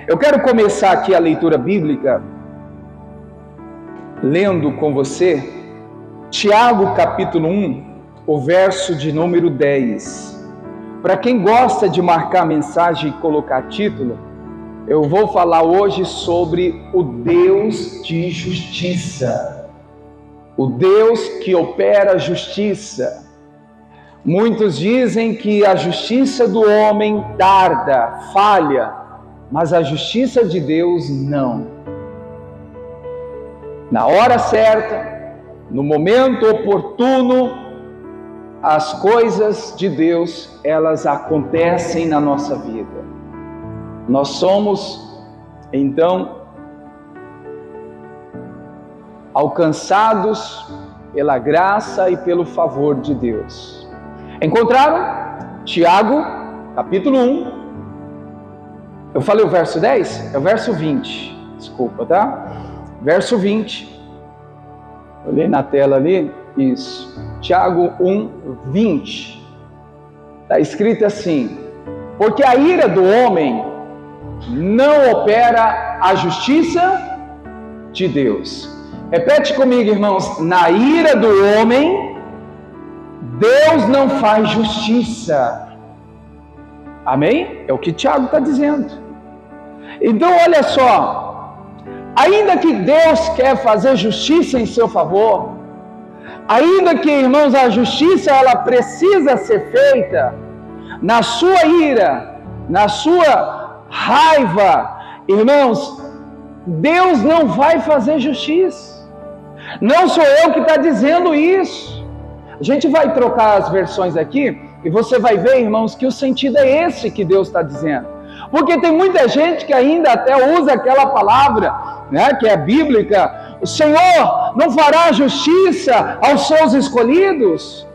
Eu quero começar aqui a leitura bíblica lendo com você Tiago capítulo 1, o verso de número 10. Para quem gosta de marcar mensagem e colocar título, eu vou falar hoje sobre o Deus de justiça. O Deus que opera justiça. Muitos dizem que a justiça do homem tarda, falha, mas a justiça de Deus não. Na hora certa, no momento oportuno, as coisas de Deus, elas acontecem na nossa vida. Nós somos, então, alcançados pela graça e pelo favor de Deus. Encontraram? Tiago, capítulo 1. Eu falei o verso 10? É o verso 20. Desculpa, tá? Verso 20. Olhei na tela ali. Isso. Tiago 1, 20. Está escrito assim: porque a ira do homem não opera a justiça de Deus. Repete comigo, irmãos. Na ira do homem, Deus não faz justiça. Amém? É o que Tiago está dizendo. Então, olha só. Ainda que Deus quer fazer justiça em seu favor, ainda que, irmãos, a justiça ela precisa ser feita, na sua ira, na sua raiva, irmãos, Deus não vai fazer justiça. Não sou eu que está dizendo isso. A gente vai trocar as versões aqui e você vai ver, irmãos, que o sentido é esse que Deus está dizendo. Porque tem muita gente que ainda até usa aquela palavra, né, que é bíblica: o Senhor não fará justiça aos seus escolhidos.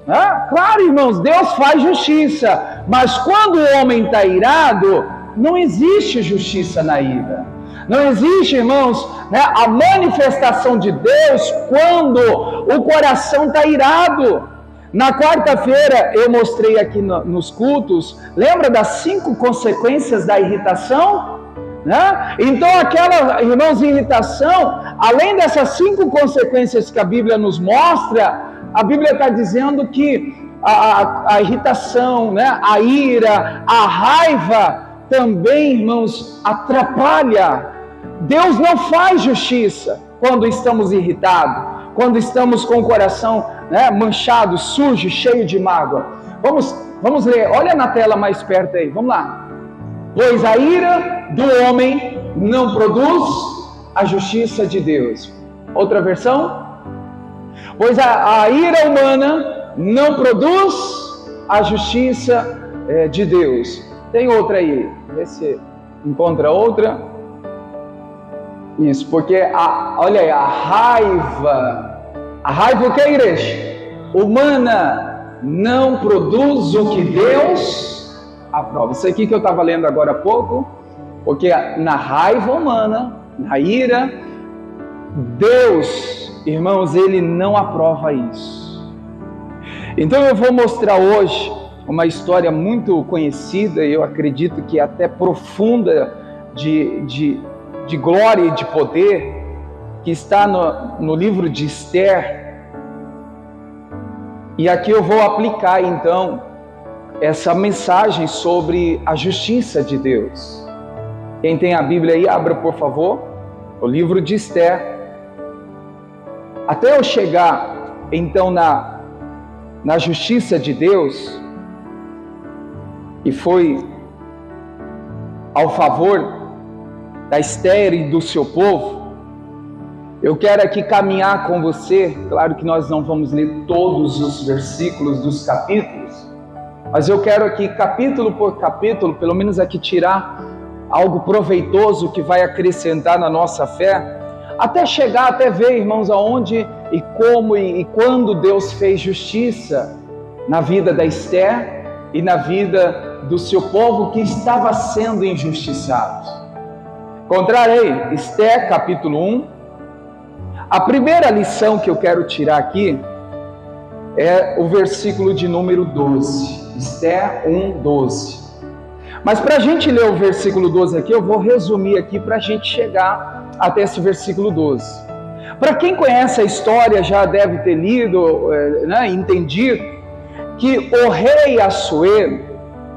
Claro, irmãos, Deus faz justiça, mas quando o homem está irado, não existe justiça na ira. Não existe, irmãos, né, a manifestação de Deus quando o coração está irado. Na quarta-feira eu mostrei aqui nos cultos, lembra das 5 consequências da irritação? Né? Então aquela, irmãos, irritação, além dessas 5 consequências que a Bíblia nos mostra, a Bíblia está dizendo que a irritação, né, a ira, a raiva também, irmãos, atrapalha. Deus não faz justiça quando estamos irritados, quando estamos com o coração, né, manchado, sujo, cheio de mágoa. Vamos ler, olha na tela mais perto aí, vamos lá. Pois a ira do homem não produz a justiça de Deus. Outra versão? Pois a ira humana não produz a justiça de Deus. Tem outra aí, vê se encontra outra. Isso, porque olha aí, a raiva o que é, igreja? Humana não produz o que Deus aprova. Isso aqui que eu estava lendo agora há pouco, porque na raiva humana, na ira, Deus, irmãos, Ele não aprova isso. Então eu vou mostrar hoje uma história muito conhecida, eu acredito que até profunda, de glória e de poder, que está no livro de Esther. E aqui eu vou aplicar então essa mensagem sobre a justiça de Deus. Quem tem a Bíblia aí, abra por favor o livro de Esther. Até eu chegar então na justiça de Deus, e foi ao favor da Esther e do seu povo, eu quero aqui caminhar com você. Claro que nós não vamos ler todos os versículos dos capítulos, mas eu quero aqui, capítulo por capítulo, pelo menos aqui tirar algo proveitoso que vai acrescentar na nossa fé, até chegar, até ver, irmãos, aonde e como e quando Deus fez justiça na vida da Esther e na vida do seu povo que estava sendo injustiçado. Encontrarei Esther capítulo 1. A primeira lição que eu quero tirar aqui é o versículo de número 12. Esther 1, 12. Mas para a gente ler o versículo 12 aqui, eu vou resumir aqui para a gente chegar até esse versículo 12. Para quem conhece a história, já deve ter lido, entendido, que o rei Assuero,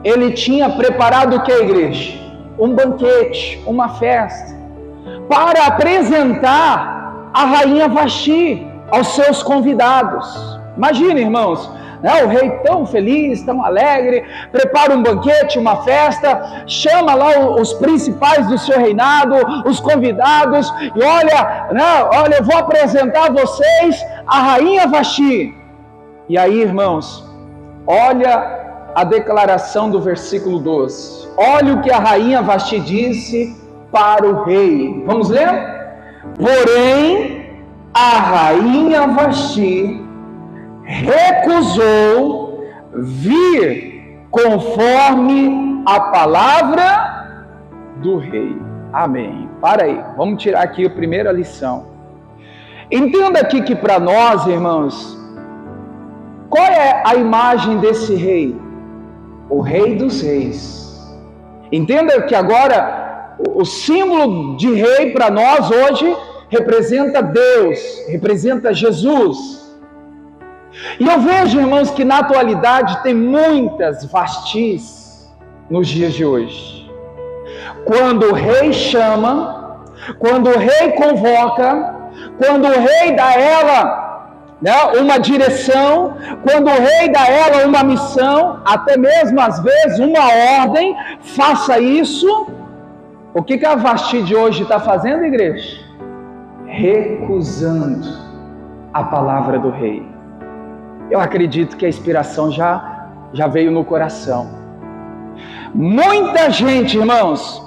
ele tinha preparado o que, igreja? Um banquete, uma festa, para apresentar a rainha Vasti aos seus convidados. Imagina, irmãos, o rei tão feliz, tão alegre, prepara um banquete, uma festa, chama lá os principais do seu reinado, os convidados, e olha, eu vou apresentar a vocês a rainha Vasti. E aí, irmãos, olha a declaração do versículo 12. Olha o que a rainha Vasti disse para o rei. Vamos ler? Porém, a rainha Vasti recusou vir conforme a palavra do rei. Amém. Para aí, vamos tirar aqui a primeira lição. Entenda aqui que para nós, irmãos, qual é a imagem desse rei? O rei dos reis. Entenda que agora o símbolo de rei para nós hoje representa Deus, representa Jesus. E eu vejo, irmãos, que na atualidade tem muitas Vastis nos dias de hoje. Quando o rei chama, quando o rei convoca, quando o rei dá ela uma direção, quando o rei dá ela uma missão, até mesmo às vezes uma ordem, faça isso. O que a Vasti de hoje está fazendo, igreja? Recusando a palavra do rei. Eu acredito que a inspiração já veio no coração. Muita gente, irmãos,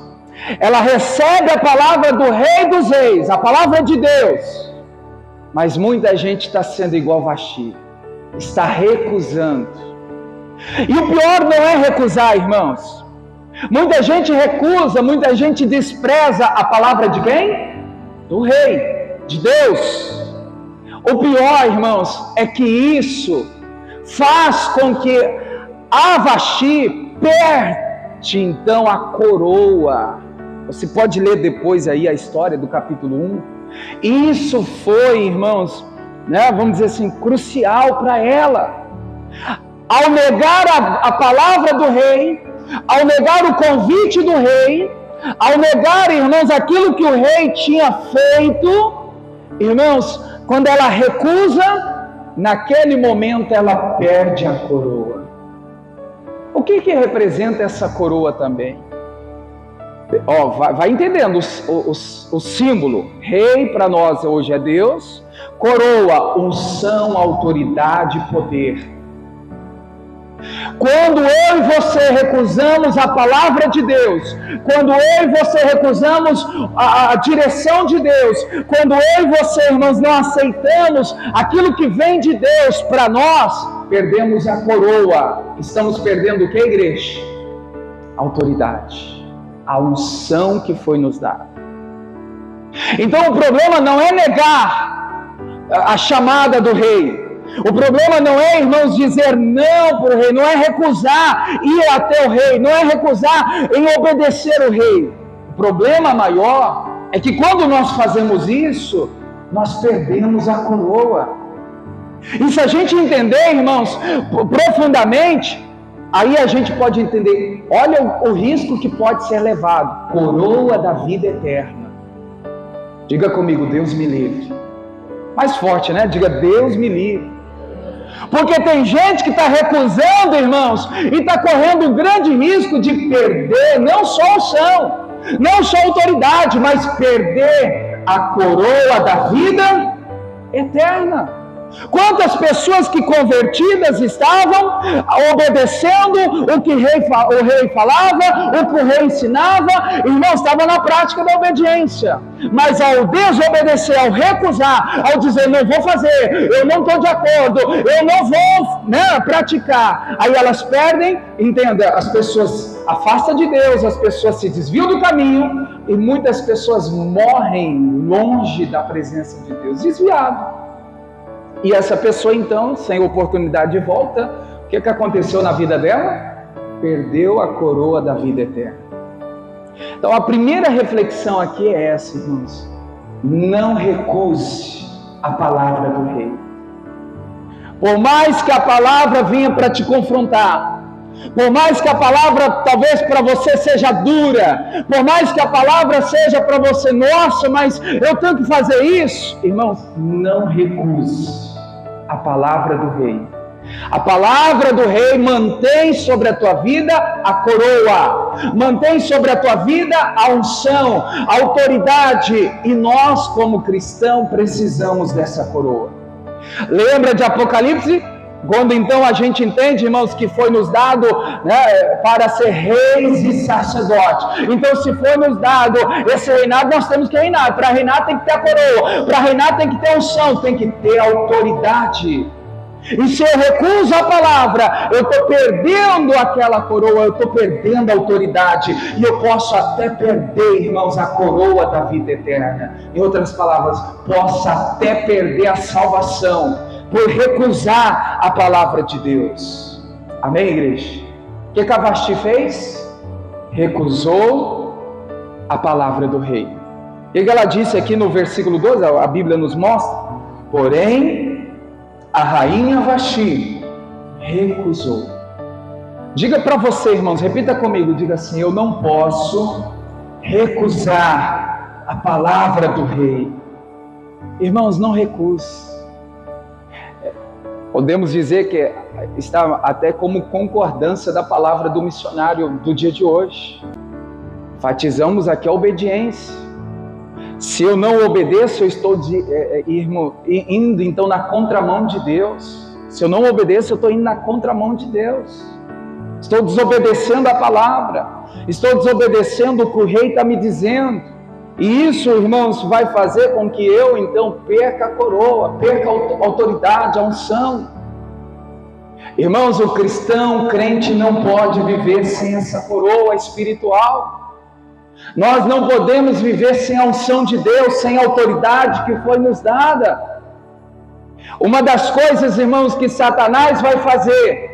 ela recebe a palavra do rei dos reis, a palavra de Deus, mas muita gente está sendo igual Vasti, está recusando. E o pior não é recusar, irmãos. Muita gente recusa, muita gente despreza a palavra de quem? Do rei, de Deus. O pior, irmãos, é que isso faz com que a Vasti perde então a coroa. Você pode ler depois aí a história do capítulo 1. Isso foi, irmãos, vamos dizer assim, crucial para ela. Ao negar a palavra do rei, ao negar o convite do rei, ao negar, irmãos, aquilo que o rei tinha feito, irmãos, quando ela recusa, naquele momento ela perde a coroa. O que representa essa coroa também? Vai entendendo o símbolo. Rei para nós hoje é Deus, coroa, unção, autoridade, poder. Quando eu e você recusamos a palavra de Deus, quando eu e você recusamos a direção de Deus, quando eu e você, irmãos, não aceitamos aquilo que vem de Deus para nós, perdemos a coroa. Estamos perdendo o que, igreja? Autoridade, a unção que foi nos dada. Então o problema não é negar a chamada do rei. O problema não é, irmãos, dizer não para o rei, não é recusar ir até o rei, não é recusar em obedecer o rei. O problema maior é que quando nós fazemos isso, nós perdemos a coroa. E se a gente entender, irmãos, profundamente, aí a gente pode entender, olha o risco que pode ser levado, coroa da vida eterna. Diga comigo, Deus me livre. Mais forte, né? Diga, Deus me livre. Porque tem gente que está recusando, irmãos, e está correndo um grande risco de perder não só a unção, não só a autoridade, mas perder a coroa da vida eterna. Quantas pessoas que convertidas estavam obedecendo o que o rei falava, o que o rei ensinava, irmãos, estavam na prática da obediência. Mas ao desobedecer, ao recusar, ao dizer não vou fazer, eu não estou de acordo, eu não vou praticar, aí elas perdem, entenda, as pessoas afastam de Deus, as pessoas se desviam do caminho e muitas pessoas morrem longe da presença de Deus, desviado. E essa pessoa então, sem oportunidade de volta, o que aconteceu na vida dela? perdeu a coroa da vida eterna. Então a primeira reflexão aqui é essa, irmãos: não recuse a palavra do Rei. Por mais que a palavra venha para te confrontar, por mais que a palavra talvez para você seja dura, por mais que a palavra seja para você, nossa, mas eu tenho que fazer isso, irmãos, não recuse a palavra do Rei. A palavra do Rei mantém sobre a tua vida a coroa, mantém sobre a tua vida a unção, a autoridade, e nós como cristãos precisamos dessa coroa. Lembra de Apocalipse? Quando então a gente entende, irmãos, que foi nos dado, né, para ser reis e sacerdotes. Então, se foi nos dado esse reinado, nós temos que reinar. Para reinar tem que ter a coroa, para reinar tem que ter unção, tem que ter autoridade. E se eu recuso a palavra, eu estou perdendo aquela coroa, eu estou perdendo a autoridade, e eu posso até perder, irmãos, a coroa da vida eterna. Em outras palavras, posso até perder a salvação por recusar a palavra de Deus. Amém, igreja? O que Vasti fez? Recusou a palavra do Rei. E ela disse aqui no versículo 12, a Bíblia nos mostra: porém, a rainha Vasti recusou. Diga para você, irmãos, repita comigo, diga assim: eu não posso recusar a palavra do Rei. Irmãos, não recuse. Podemos dizer que está até como concordância da palavra do missionário do dia de hoje. Enfatizamos aqui a obediência. Se eu não obedeço, eu estou indo então na contramão de Deus. Se eu não obedeço, eu estou indo na contramão de Deus. Estou desobedecendo a palavra. Estou desobedecendo o que o Rei está me dizendo. E isso, irmãos, vai fazer com que eu então perca a coroa, perca a autoridade, a unção. Irmãos, o cristão, o crente não pode viver sem essa coroa espiritual. Nós não podemos viver sem a unção de Deus, sem a autoridade que foi nos dada. Uma das coisas, irmãos, que Satanás vai fazer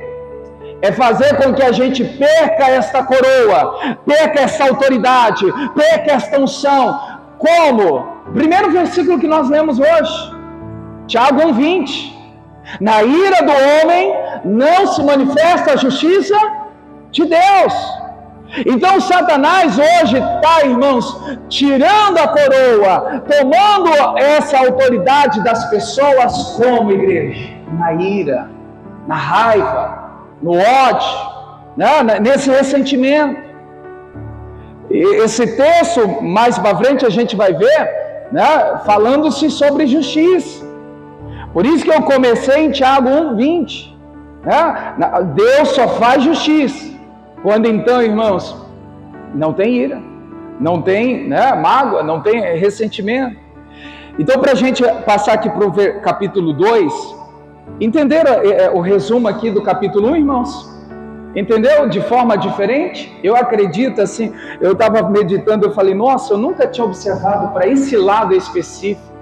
é fazer com que a gente perca esta coroa, perca essa autoridade, perca esta unção. Como? Primeiro versículo que nós lemos hoje, Tiago 1:20. Na ira do homem não se manifesta a justiça de Deus. Então Satanás hoje está, irmãos, tirando a coroa, tomando essa autoridade das pessoas como igreja, na ira, na raiva, no ódio, né? Nesse ressentimento. Esse texto, mais para frente a gente vai ver, né? Falando-se sobre justiça. Por isso que eu comecei em Tiago 1:20, né? Deus só faz justiça quando então, irmãos, não tem ira, não tem, né, mágoa, não tem ressentimento. Então, para a gente passar aqui para o capítulo 2, entenderam o resumo aqui do capítulo 1, irmãos? Entendeu? De forma diferente? Eu acredito assim, eu estava meditando, eu falei, nossa, eu nunca tinha observado para esse lado específico,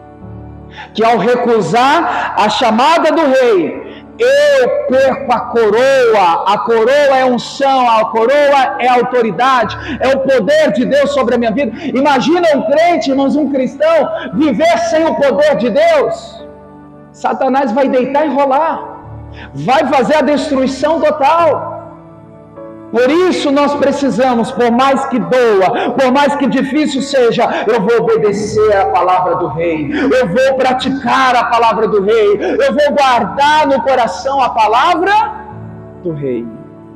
que ao recusar a chamada do Rei, eu perco a coroa é unção, a coroa é autoridade, é o poder de Deus sobre a minha vida. Imagina um crente, irmãos, um cristão, viver sem o poder de Deus. Satanás vai deitar e rolar, vai fazer a destruição total. Por isso nós precisamos, por mais que doa, por mais que difícil seja, eu vou obedecer a palavra do Rei, eu vou praticar a palavra do Rei, eu vou guardar no coração a palavra do Rei.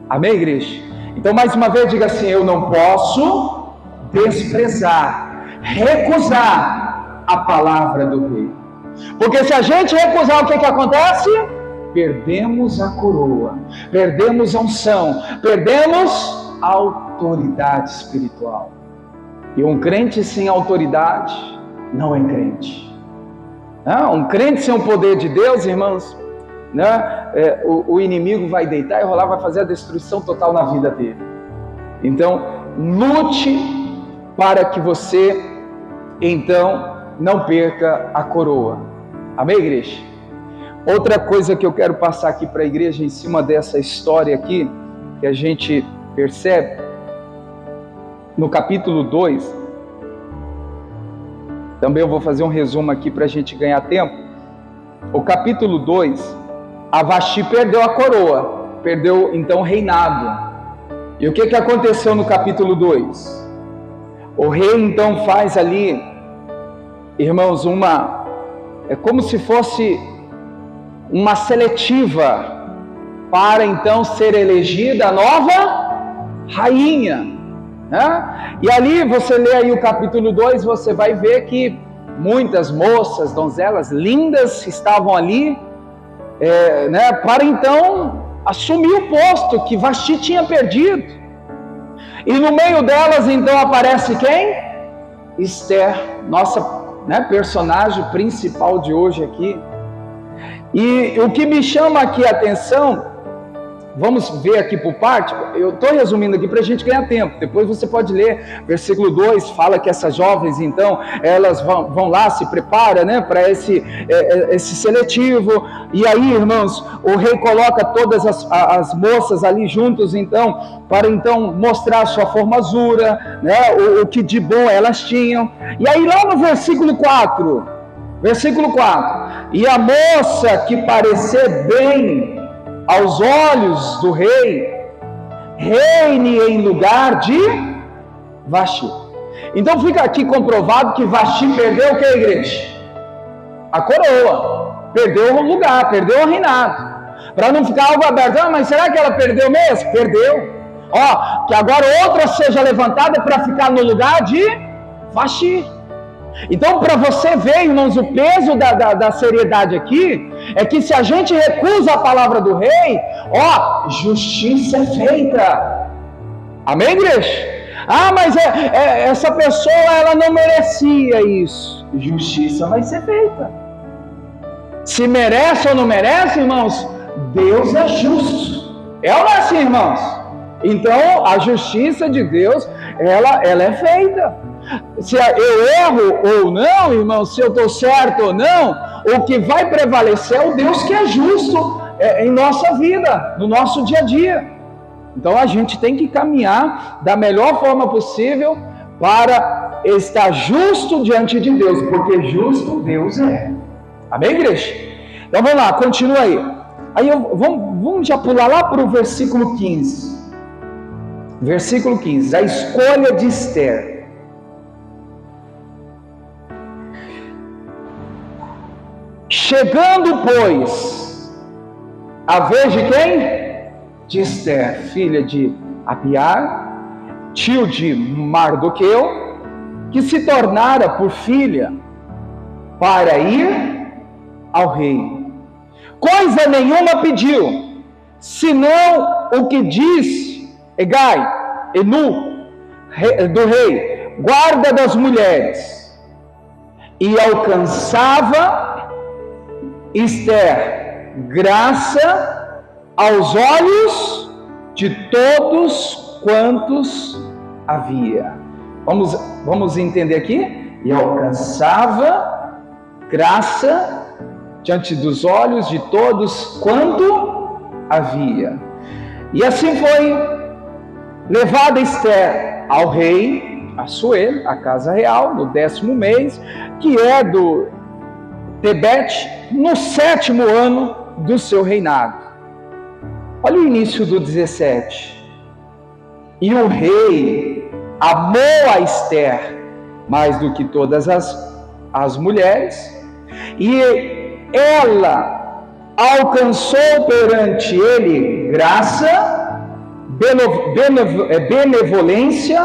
Amém, igreja? Então mais uma vez diga assim: eu não posso desprezar, recusar a palavra do Rei. Porque se a gente recusar, o que acontece? Perdemos a coroa, perdemos a unção, perdemos a autoridade espiritual. E um crente sem autoridade não é crente. Um crente sem o poder de Deus, irmãos, né? O inimigo vai deitar e rolar, vai fazer a destruição total na vida dele. Então, lute para que você, então, não perca a coroa. Amém, igreja? Outra coisa que eu quero passar aqui para a igreja, em cima dessa história aqui, que a gente Percebe? No capítulo 2, também eu vou fazer um resumo aqui para a gente ganhar tempo. O capítulo 2, a Vasti perdeu a coroa, perdeu então o reinado. E o que aconteceu no capítulo 2? O rei então faz ali, irmãos, é como se fosse uma seletiva para então ser elegida a nova rainha, né? E ali você lê aí o capítulo 2, você vai ver que muitas moças, donzelas lindas estavam ali, né, para então assumir o posto que Vasti tinha perdido. E no meio delas então aparece quem? Esther, nossa, né, personagem principal de hoje aqui. E o que me chama aqui a atenção, vamos ver aqui por parte, eu estou resumindo aqui para a gente ganhar tempo, depois você pode ler, versículo 2, fala que essas jovens então, elas vão lá, se preparam, né, para esse seletivo, e aí, irmãos, o rei coloca todas as moças ali juntos então, para então mostrar a sua formosura, né, o que de bom elas tinham. E aí lá no versículo 4, e a moça que parecer bem aos olhos do rei, reine em lugar de Vasti. Então fica aqui comprovado que Vasti perdeu o que, igreja? A coroa, perdeu o lugar, perdeu o reinado. Para não ficar algo aberto, mas será que ela perdeu mesmo? Perdeu. Ó, que agora outra seja levantada para ficar no lugar de Vasti. Então, para você ver, irmãos, o peso da seriedade aqui, é que se a gente recusa a palavra do rei, ó, justiça é feita. Amém, igreja? Ah, mas essa pessoa, ela não merecia isso. Justiça vai ser feita. Se merece ou não merece, irmãos, Deus é justo. É ou não é assim, irmãos? Então, a justiça de Deus, ela é feita. Se eu erro ou não, irmão, se eu estou certo ou não, o que vai prevalecer é o Deus que é justo em nossa vida, no nosso dia a dia. Então a gente tem que caminhar da melhor forma possível para estar justo diante de Deus, porque justo Deus é. Amém, igreja? Então vamos lá, continua aí. Vamos já pular lá para o versículo 15. Versículo 15, a escolha de Esther. Chegando, pois, a vez de quem? De Esther, filha de Abiar, tio de Mardoqueu, que se tornara por filha para ir ao rei. Coisa nenhuma pediu, senão o que diz Hegai, Enu, do rei, guarda das mulheres, e alcançava Esther graça aos olhos de todos quantos havia. Vamos entender aqui? E alcançava graça diante dos olhos de todos quanto havia. E assim foi levada Esther ao rei Assuero, a casa real, no 10º mês, que é do Tebete, no 7º ano do seu reinado. Olha o início do 17. E o rei amou a Esther mais do que todas as mulheres, e ela alcançou perante ele graça, benevolência,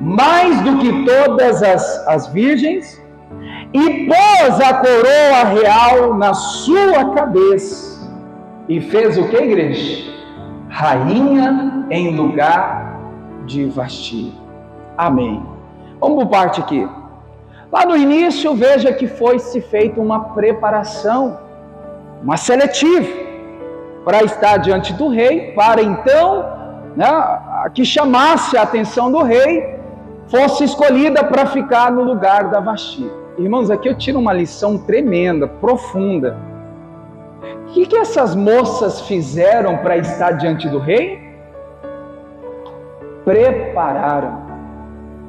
mais do que todas as virgens, e pôs a coroa real na sua cabeça, e fez o que, igreja? Rainha em lugar de Vasti. Amém. Vamos por parte aqui. Lá no início, veja que foi-se feita uma preparação, uma seletiva, para estar diante do rei, para então, que chamasse a atenção do rei, fosse escolhida para ficar no lugar da Vasti. Irmãos, aqui eu tiro uma lição tremenda, profunda. O que essas moças fizeram para estar diante do rei? prepararam.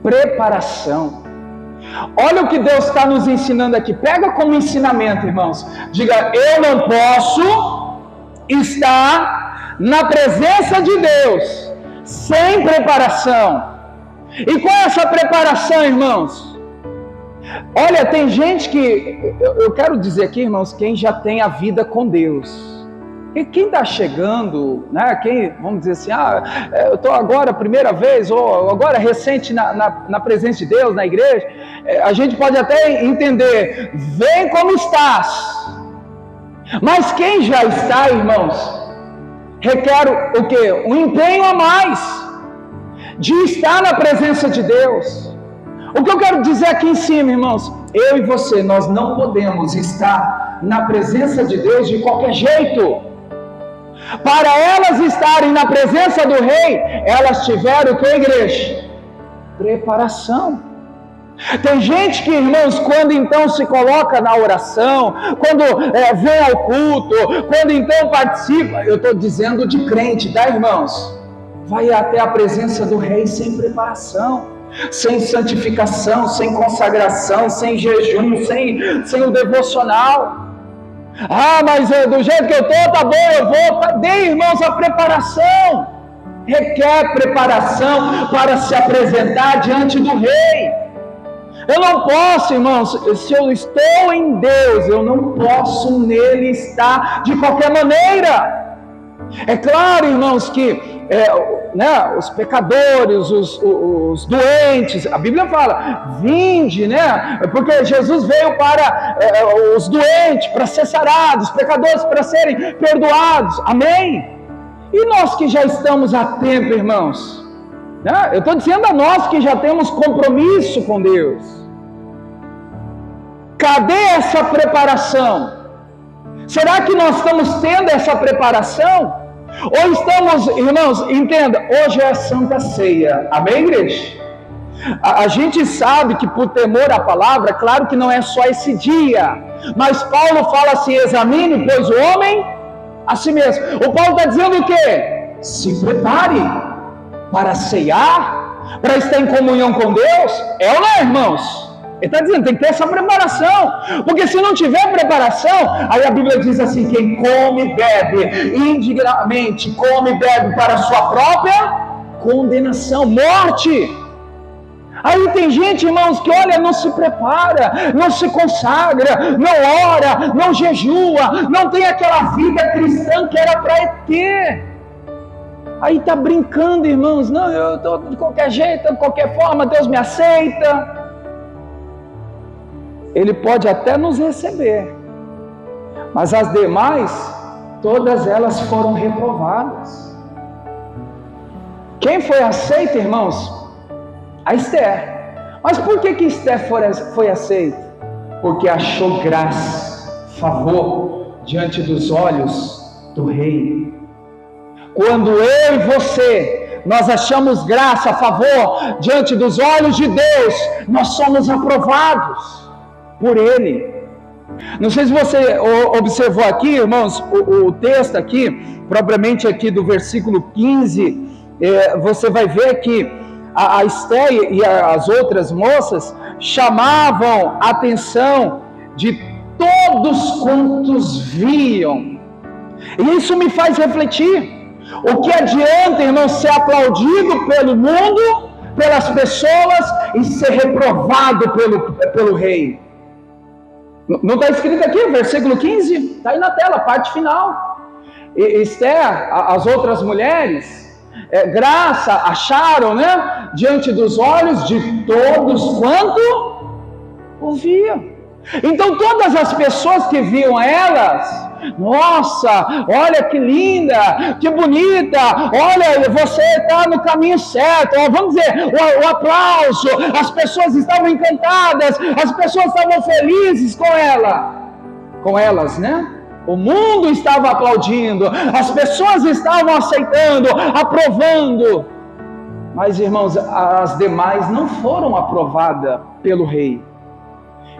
Preparação. Olha o que Deus está nos ensinando aqui. Pega como ensinamento, irmãos. Diga: eu não posso estar na presença de Deus sem preparação. E qual é essa preparação, irmãos? Olha, tem gente que, eu quero dizer aqui, irmãos, quem já tem a vida com Deus. E quem está chegando, né? Quem, vamos dizer assim, eu estou agora, primeira vez, ou agora recente na presença de Deus, na igreja, a gente pode até entender, vem como estás. Mas quem já está, irmãos, requer o quê? Um empenho a mais de estar na presença de Deus. O que eu quero dizer aqui em cima, irmãos, eu e você, nós não podemos estar na presença de Deus de qualquer jeito. Para elas estarem na presença do rei, elas tiveram o que, igreja? Preparação. Tem gente que, irmãos, quando então se coloca na oração, quando vem ao culto, quando então participa, eu estou dizendo de crente, tá, irmãos? Vai até a presença do rei sem preparação, sem santificação, sem consagração, sem jejum, sem o devocional. Mas do jeito que eu estou, tá bom, eu vou. Cadê, irmãos, a preparação? Requer preparação para se apresentar diante do rei. Eu não posso, irmãos, se eu estou em Deus, eu não posso nele estar de qualquer maneira. É claro, irmãos, que os pecadores, os doentes, a Bíblia fala, vinde, né? Porque Jesus veio para os doentes, para ser sarados, os pecadores para serem perdoados, amém? E nós que já estamos há tempo, irmãos, né? Eu estou dizendo a nós que já temos compromisso com Deus, cadê essa preparação? Será que nós estamos tendo essa preparação? Ou estamos, irmãos, entenda, hoje é a Santa Ceia, amém, igreja? A gente sabe que por temor à palavra, claro que não é só esse dia, mas Paulo fala assim, examine, pois o homem a si mesmo. O Paulo está dizendo o quê? Se prepare para ceiar, para estar em comunhão com Deus, ou não, irmãos? Ele está dizendo, tem que ter essa preparação, porque se não tiver preparação, aí a Bíblia diz assim, quem come e bebe indignamente, come e bebe para a sua própria condenação, morte. Aí tem gente, irmãos, que olha, não se prepara, não se consagra, não ora, não jejua, não tem aquela vida cristã que era para ter. Aí está brincando, irmãos, não, eu estou de qualquer jeito, de qualquer forma, Deus me aceita. Ele pode até nos receber, mas as demais, todas elas foram reprovadas. Quem foi aceita, irmãos? A Esther. Mas por que Esther foi aceita? Porque achou graça, favor, diante dos olhos do rei. Quando eu e você, nós achamos graça, favor, diante dos olhos de Deus, nós somos aprovados por Ele. Não sei se você observou aqui, irmãos, o texto aqui, propriamente aqui do versículo 15, você vai ver que a Esther e as outras moças chamavam a atenção de todos quantos viam. E isso me faz refletir. O que adianta, irmão, ser aplaudido pelo mundo, pelas pessoas e ser reprovado pelo rei? Não está escrito aqui, versículo 15? Está aí na tela, parte final. Esther, as outras mulheres, graça acharam, né? Diante dos olhos de todos quanto ouviam. Então todas as pessoas que viam elas, nossa, olha que linda, que bonita, olha, você está no caminho certo, vamos dizer, o aplauso, as pessoas estavam encantadas, as pessoas estavam felizes com elas, né? O mundo estava aplaudindo, as pessoas estavam aceitando, aprovando, mas irmãos, as demais não foram aprovadas pelo rei.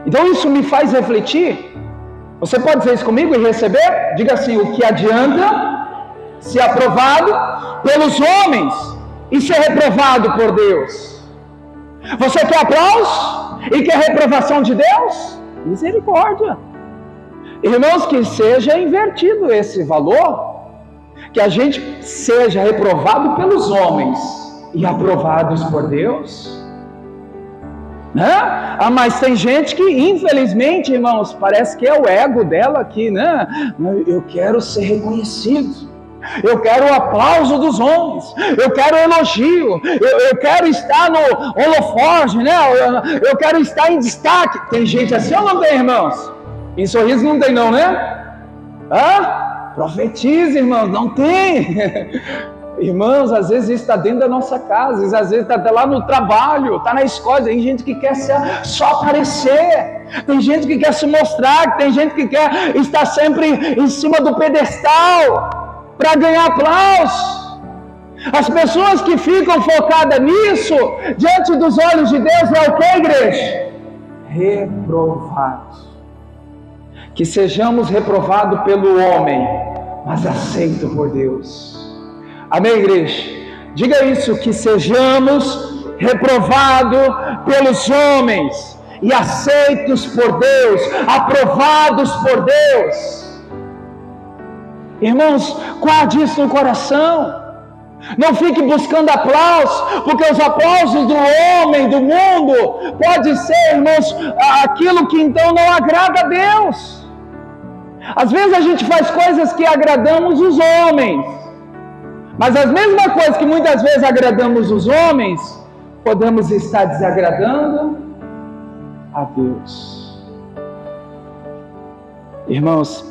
Então isso me faz refletir. Você pode dizer isso comigo e receber? Diga assim, o que adianta ser aprovado pelos homens e ser reprovado por Deus? Você quer aplauso e quer reprovação de Deus? Misericórdia. Irmãos, que seja invertido esse valor, que a gente seja reprovado pelos homens e aprovados por Deus. Né? Mas tem gente que, infelizmente, irmãos, parece que é o ego dela aqui, né? Eu quero ser reconhecido, eu quero o aplauso dos homens, eu quero elogio, eu quero estar no holofote, né? Eu quero estar em destaque. Tem gente assim ou não tem, irmãos? Em Sorriso não tem não, né? Profetize, irmãos, não tem. Irmãos, às vezes isso está dentro da nossa casa, às vezes está lá no trabalho, está na escola. Tem gente que quer só aparecer, tem gente que quer se mostrar, tem gente que quer estar sempre em cima do pedestal para ganhar aplauso. As pessoas que ficam focadas nisso, diante dos olhos de Deus, é o que, igreja? Reprovados. Que sejamos reprovados pelo homem, mas aceitos por Deus. Amém, igreja? Diga isso, que sejamos reprovados pelos homens e aceitos por Deus, aprovados por Deus. Irmãos, guarde isso no coração. Não fique buscando aplausos, porque os aplausos do homem, do mundo, pode ser, irmãos, aquilo que então não agrada a Deus. Às vezes a gente faz coisas que agradamos os homens, mas as mesmas coisas que muitas vezes agradamos os homens, podemos estar desagradando a Deus. Irmãos,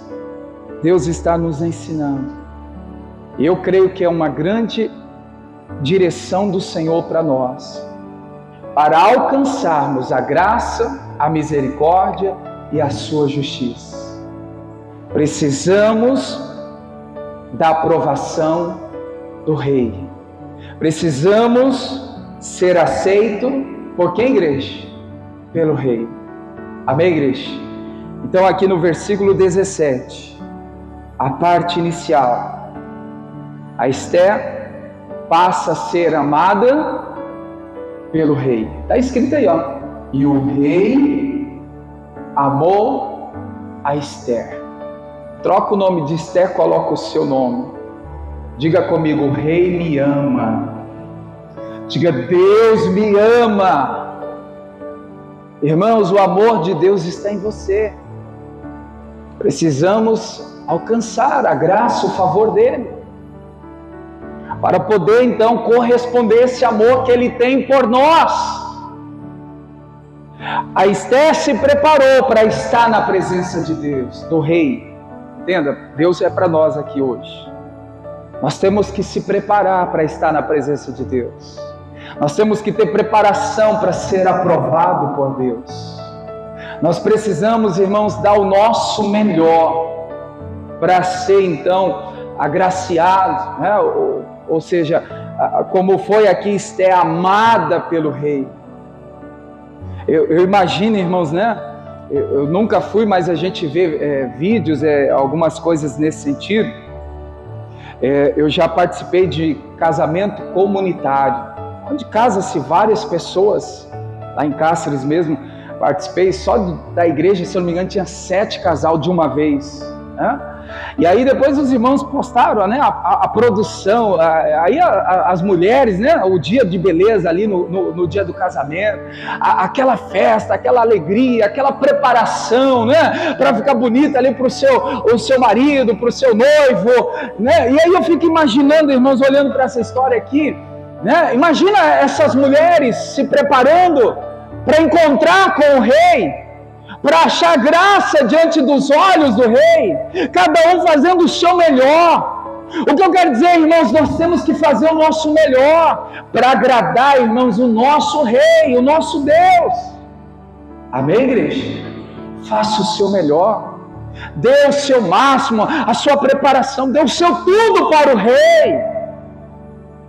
Deus está nos ensinando. E eu creio que é uma grande direção do Senhor para nós, para alcançarmos a graça, a misericórdia e a sua justiça. Precisamos da aprovação do Rei. Precisamos ser aceito por quem, igreja? Pelo Rei. Amém, igreja? Então aqui no versículo 17, a parte inicial, a Esther passa a ser amada pelo Rei. Está escrito aí, ó. E o Rei amou a Esther. Troca o nome de Esther, coloca o seu nome. Diga comigo, o Rei me ama. Diga, Deus me ama. Irmãos, o amor de Deus está em você. Precisamos alcançar a graça, o favor dele, para poder então corresponder a esse amor que ele tem por nós. A Esther se preparou para estar na presença de Deus, do Rei. Entenda, Deus é para nós aqui hoje. Nós temos que se preparar para estar na presença de Deus. Nós temos que ter preparação para ser aprovado por Deus. Nós precisamos, irmãos, dar o nosso melhor para ser então agraciado, né? Ou seja, como foi aqui Esther, amada pelo Rei. Eu imagino, irmãos, né? Eu nunca fui, mas a gente vê vídeos, algumas coisas nesse sentido. Eu já participei de casamento comunitário, onde casa-se várias pessoas, lá em Cáceres mesmo. Participei só da igreja, se eu não me engano, tinha 7 casais de uma vez, né? E aí depois os irmãos postaram, né, a produção, aí as mulheres, né, o dia de beleza ali no dia do casamento, aquela festa, aquela alegria, aquela preparação, né, para ficar bonita ali para o seu marido, para o seu noivo, né? E aí eu fico imaginando, irmãos, olhando para essa história aqui, né, imagina essas mulheres se preparando para encontrar com o Rei, para achar graça diante dos olhos do Rei, cada um fazendo o seu melhor. O que eu quero dizer, irmãos, nós temos que fazer o nosso melhor para agradar, irmãos, o nosso Rei, o nosso Deus. Amém, igreja? Faça o seu melhor, dê o seu máximo, a sua preparação, dê o seu tudo para o Rei.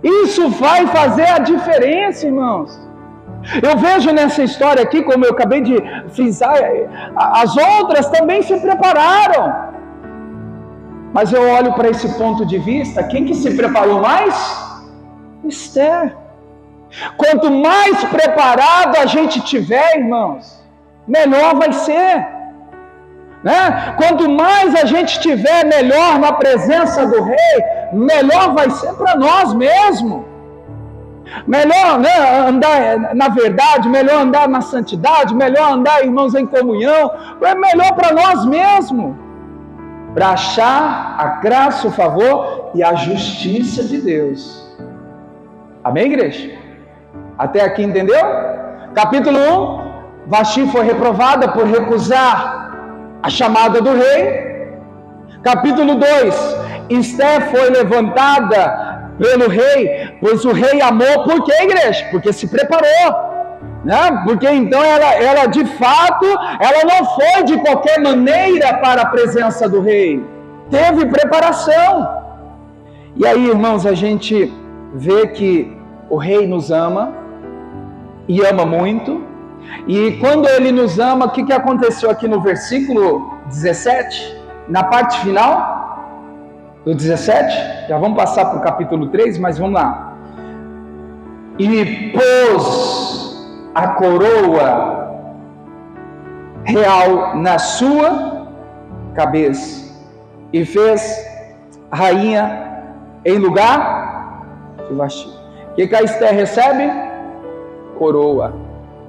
Isso vai fazer a diferença, irmãos. Eu vejo nessa história aqui, como eu acabei de frisar, as outras também se prepararam. Mas eu olho para esse ponto de vista, quem que se preparou mais? Esther. Quanto mais preparado a gente tiver, irmãos, melhor vai ser, né? Quanto mais a gente tiver melhor na presença do rei, melhor vai ser para nós mesmos. Melhor, né, andar na verdade, melhor andar na santidade, melhor andar, irmãos, em comunhão, é melhor para nós mesmos, para achar a graça, o favor e a justiça de Deus. Amém, igreja? Até aqui entendeu? Capítulo 1, Vasti foi reprovada por recusar a chamada do rei. Capítulo 2, Esther foi levantada pelo rei, pois o rei amou. Por quê, igreja? Porque se preparou, né? Porque então ela de fato, ela não foi de qualquer maneira para a presença do rei, teve preparação. E aí, irmãos, a gente vê que o rei nos ama, e ama muito, e quando ele nos ama, o que aconteceu aqui no versículo 17, na parte final do 17, já vamos passar para o capítulo 3, mas vamos lá. E pôs a coroa real na sua cabeça, e fez rainha em lugar de Vasti. O que a Esther recebe? Coroa.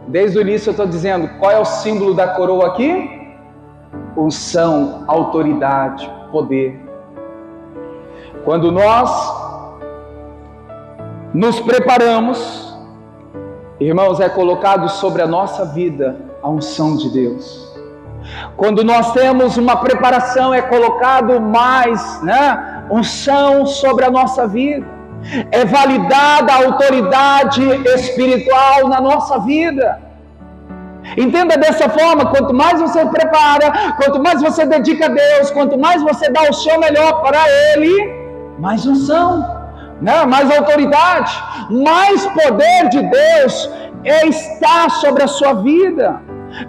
Desde o início eu estou dizendo, qual é o símbolo da coroa aqui? Unção, autoridade, poder. Quando nós nos preparamos, irmãos, é colocado sobre a nossa vida a unção de Deus. Quando nós temos uma preparação, é colocado mais, né, unção sobre a nossa vida. É validada a autoridade espiritual na nossa vida. Entenda dessa forma, quanto mais você prepara, quanto mais você dedica a Deus, quanto mais você dá o seu melhor para Ele, mais unção, né? Mais autoridade, mais poder de Deus está sobre a sua vida.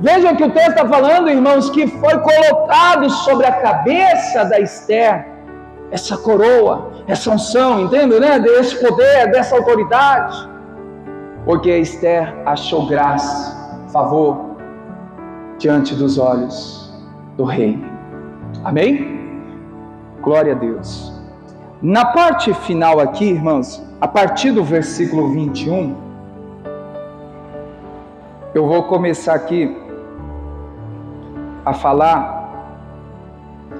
Veja que o texto está falando, irmãos, que foi colocado sobre a cabeça da Esther essa coroa, essa unção, entende, né? Desse poder, dessa autoridade, porque Esther achou graça, favor diante dos olhos do rei. Amém? Glória a Deus. Na parte final aqui, irmãos, a partir do versículo 21, eu vou começar aqui a falar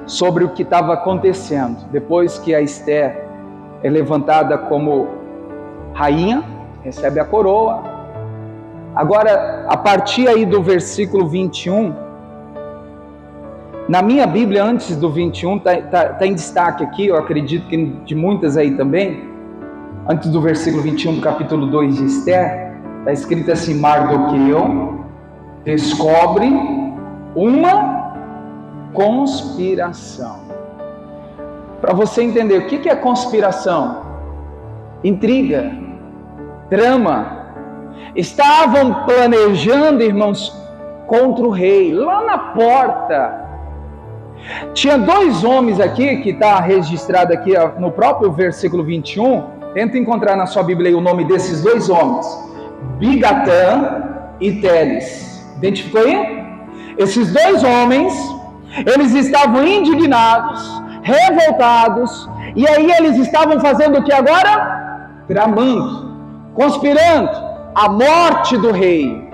sobre o que estava acontecendo depois que a Esther é levantada como rainha, recebe a coroa. Agora, a partir aí do versículo 21, na minha Bíblia, antes do 21, tá em destaque aqui, eu acredito que de muitas aí também, antes do versículo 21 do capítulo 2 de Esther, está escrito assim: Mardoqueu descobre uma conspiração. Para você entender o que é conspiração, intriga, trama. Estavam planejando, irmãos, contra o rei, lá na porta. Tinha dois homens aqui, que está registrado aqui no próprio versículo 21. Tenta encontrar na sua Bíblia aí o nome desses dois homens: Bigatã e Teles. Identificou aí? Esses dois homens, eles estavam indignados, revoltados, e aí eles estavam fazendo o que agora? Tramando, conspirando a morte do rei.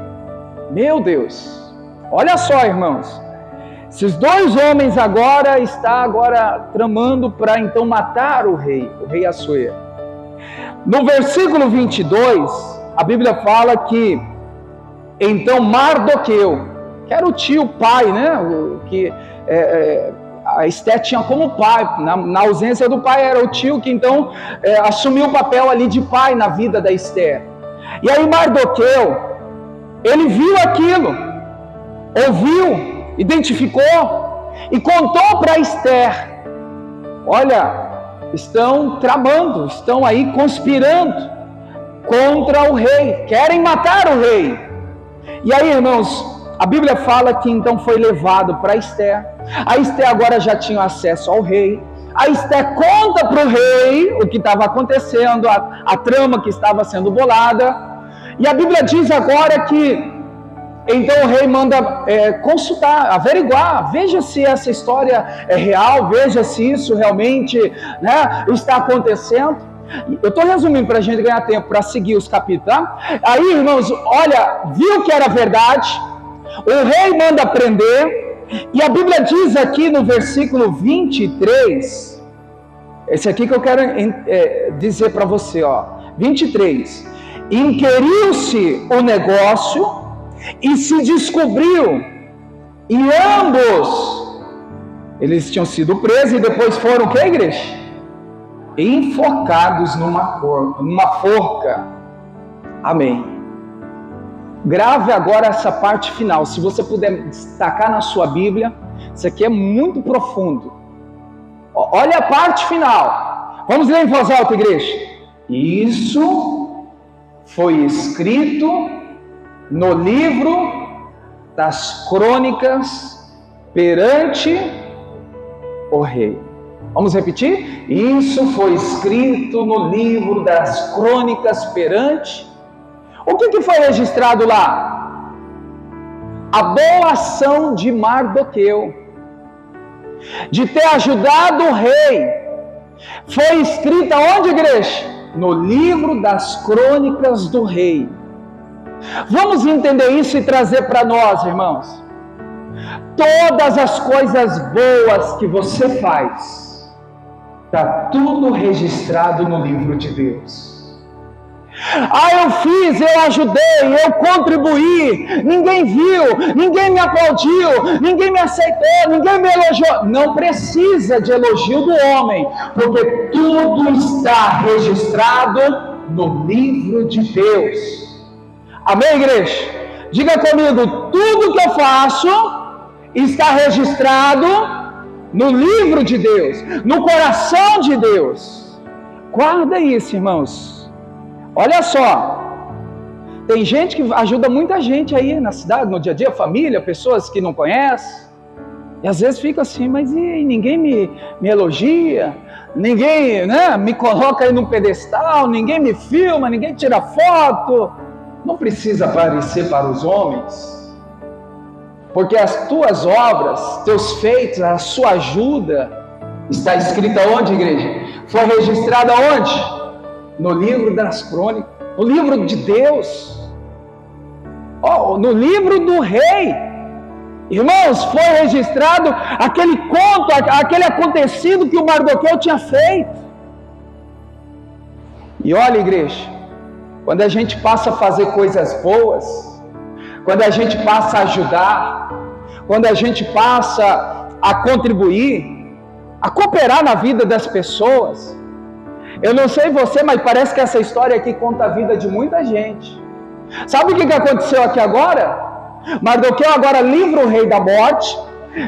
Meu Deus, olha só, irmãos, esses dois homens estão tramando para então matar o rei Assuero. No versículo 22, a Bíblia fala que então Mardoqueu, que era o tio, pai, né, que a Esther tinha como pai, na ausência do pai, era o tio que então assumiu o papel ali de pai na vida da Esther. E aí Mardoqueu, ele viu aquilo, ouviu, identificou e contou para Esther: olha, estão tramando, estão aí conspirando contra o rei, querem matar o rei. E aí, irmãos, a Bíblia fala que então foi levado para Esther. A Esther agora já tinha acesso ao rei. a Esther conta para o rei o que estava acontecendo, a trama que estava sendo bolada, e a Bíblia diz agora que então o rei manda consultar, averiguar, veja se essa história é real, veja se isso realmente, né, está acontecendo. Eu estou resumindo para a gente ganhar tempo para seguir os capítulos, tá? Aí, irmãos, olha, viu que era verdade, o rei manda prender, e a Bíblia diz aqui no versículo 23, esse aqui que eu quero dizer para você, ó, 23, inquiriu-se o negócio e se descobriu, e ambos, eles tinham sido presos e depois foram, o que, igreja? Enforcados numa forca. Amém. Grave agora essa parte final, se você puder destacar na sua Bíblia, isso aqui é muito profundo. Olha a parte final, vamos ler em voz alta, igreja. Isso foi escrito no livro das crônicas perante o rei. Vamos repetir? Isso foi escrito no livro das crônicas perante. O que foi registrado lá? A boa ação de Mardoqueu, de ter ajudado o rei. Foi escrita onde, igreja? No livro das crônicas do rei. Vamos entender isso e trazer para nós, irmãos. Todas as coisas boas que você faz, está tudo registrado no livro de Deus. Eu fiz, eu ajudei, eu contribuí, ninguém viu, ninguém me aplaudiu, ninguém me aceitou, ninguém me elogiou. Não precisa de elogio do homem, porque tudo está registrado no livro de Deus. Amém, igreja? Diga comigo, tudo que eu faço está registrado no livro de Deus, no coração de Deus. Guarda isso, irmãos. Olha só, tem gente que ajuda muita gente aí na cidade, no dia a dia, família, pessoas que não conhecem, e às vezes fica assim, mas ninguém me elogia, ninguém, né, me coloca aí num pedestal, ninguém me filma, ninguém tira foto. Não precisa aparecer para os homens, porque as tuas obras, teus feitos, a sua ajuda, está escrita onde, igreja? Foi registrada onde? No livro das crônicas, no livro de Deus, no livro do rei. Irmãos, foi registrado aquele conto, aquele acontecido que o Mardoqueu tinha feito. E olha, igreja, quando a gente passa a fazer coisas boas, quando a gente passa a ajudar, quando a gente passa a contribuir, a cooperar na vida das pessoas, eu não sei você, mas parece que essa história aqui conta a vida de muita gente. Sabe o que aconteceu aqui agora? Mardoqueu agora livra o rei da morte,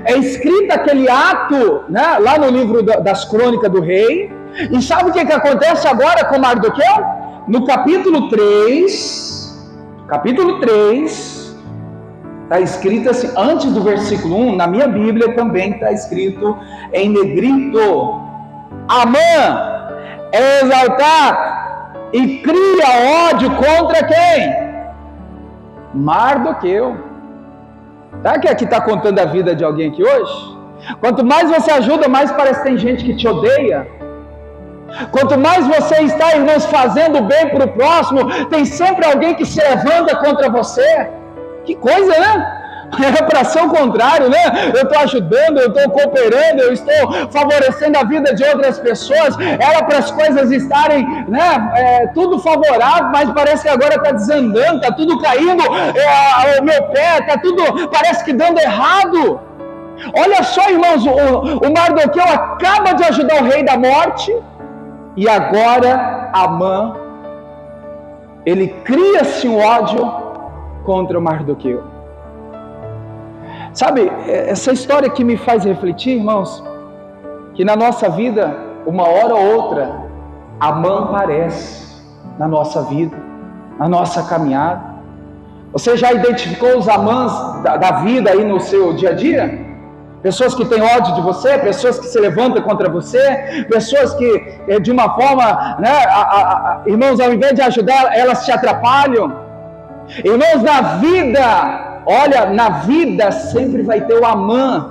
é escrito aquele ato, né, lá no livro das crônicas do rei, e sabe o que acontece agora com Mardoqueu? No capítulo 3, está escrito assim, antes do versículo 1, na minha Bíblia também está escrito em negrito: Amã é exaltar e cria ódio contra quem? Mardoqueu. Será que aqui está contando a vida de alguém aqui hoje? Quanto mais você ajuda, mais parece que tem gente que te odeia. Quanto mais você está, irmãos, fazendo bem para o próximo, tem sempre alguém que se levanta contra você. Que coisa, né? É para ser o contrário, né? Eu estou ajudando, eu estou cooperando, eu estou favorecendo a vida de outras pessoas. Era para as coisas estarem, né, tudo favorável, mas parece que agora está desandando, está tudo caindo ao meu pé, está tudo, parece que dando errado. Olha só, irmãos, o Mardoqueu acaba de ajudar o rei da morte, e agora Amã, ele cria-se um ódio contra o Mardoqueu. Sabe, essa história que me faz refletir, irmãos, que na nossa vida, uma hora ou outra, Amã aparece na nossa vida, na nossa caminhada. Você já identificou os Amãs da vida aí no seu dia a dia? Pessoas que têm ódio de você, pessoas que se levantam contra você, pessoas que de uma forma, né, irmãos, ao invés de ajudar, elas te atrapalham. Irmãos, na vida, olha, na vida sempre vai ter o amã.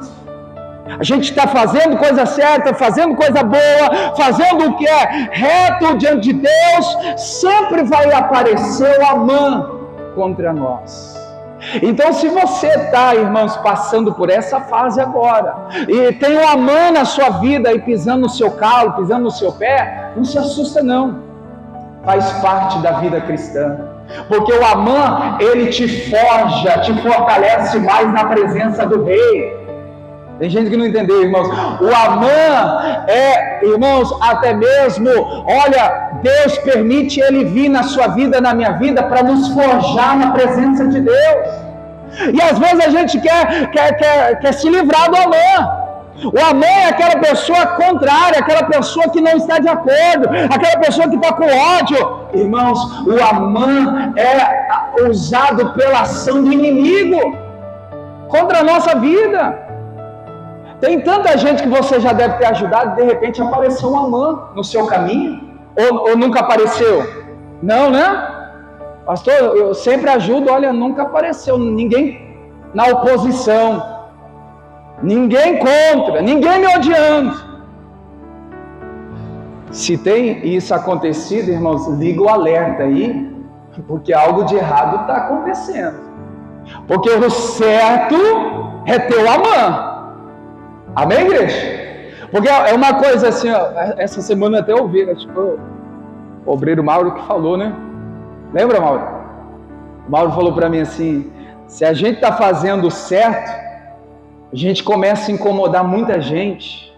A gente está fazendo coisa certa, fazendo coisa boa, fazendo o que é reto diante de Deus, sempre vai aparecer o amã contra nós. Então, se você está, irmãos, passando por essa fase agora, e tem um amã na sua vida, e pisando no seu calo, pisando no seu pé, não se assusta não, faz parte da vida cristã, porque o amã, ele te forja, te fortalece mais na presença do rei. Tem gente que não entendeu, irmãos. O amã é, irmãos, até mesmo, olha, Deus permite ele vir na sua vida, na minha vida, para nos forjar na presença de Deus. E às vezes a gente quer se livrar do amã. O amã é aquela pessoa contrária, aquela pessoa que não está de acordo, aquela pessoa que está com ódio. Irmãos, o amã é usado pela ação do inimigo contra a nossa vida. Tem tanta gente que você já deve ter ajudado, de repente apareceu um amã no seu caminho, ou nunca apareceu? Não, né? Pastor, eu sempre ajudo, olha, nunca apareceu ninguém na oposição, ninguém contra, ninguém me odiando. Se tem isso acontecido, irmãos, liga o alerta aí, porque algo de errado está acontecendo. Porque o certo é ter o amã. Amém, igreja? Porque é uma coisa assim, ó, essa semana até ouvi, acho que o obreiro Mauro que falou, né? Lembra, Mauro? O Mauro falou para mim assim, se a gente está fazendo certo, a gente começa a incomodar muita gente.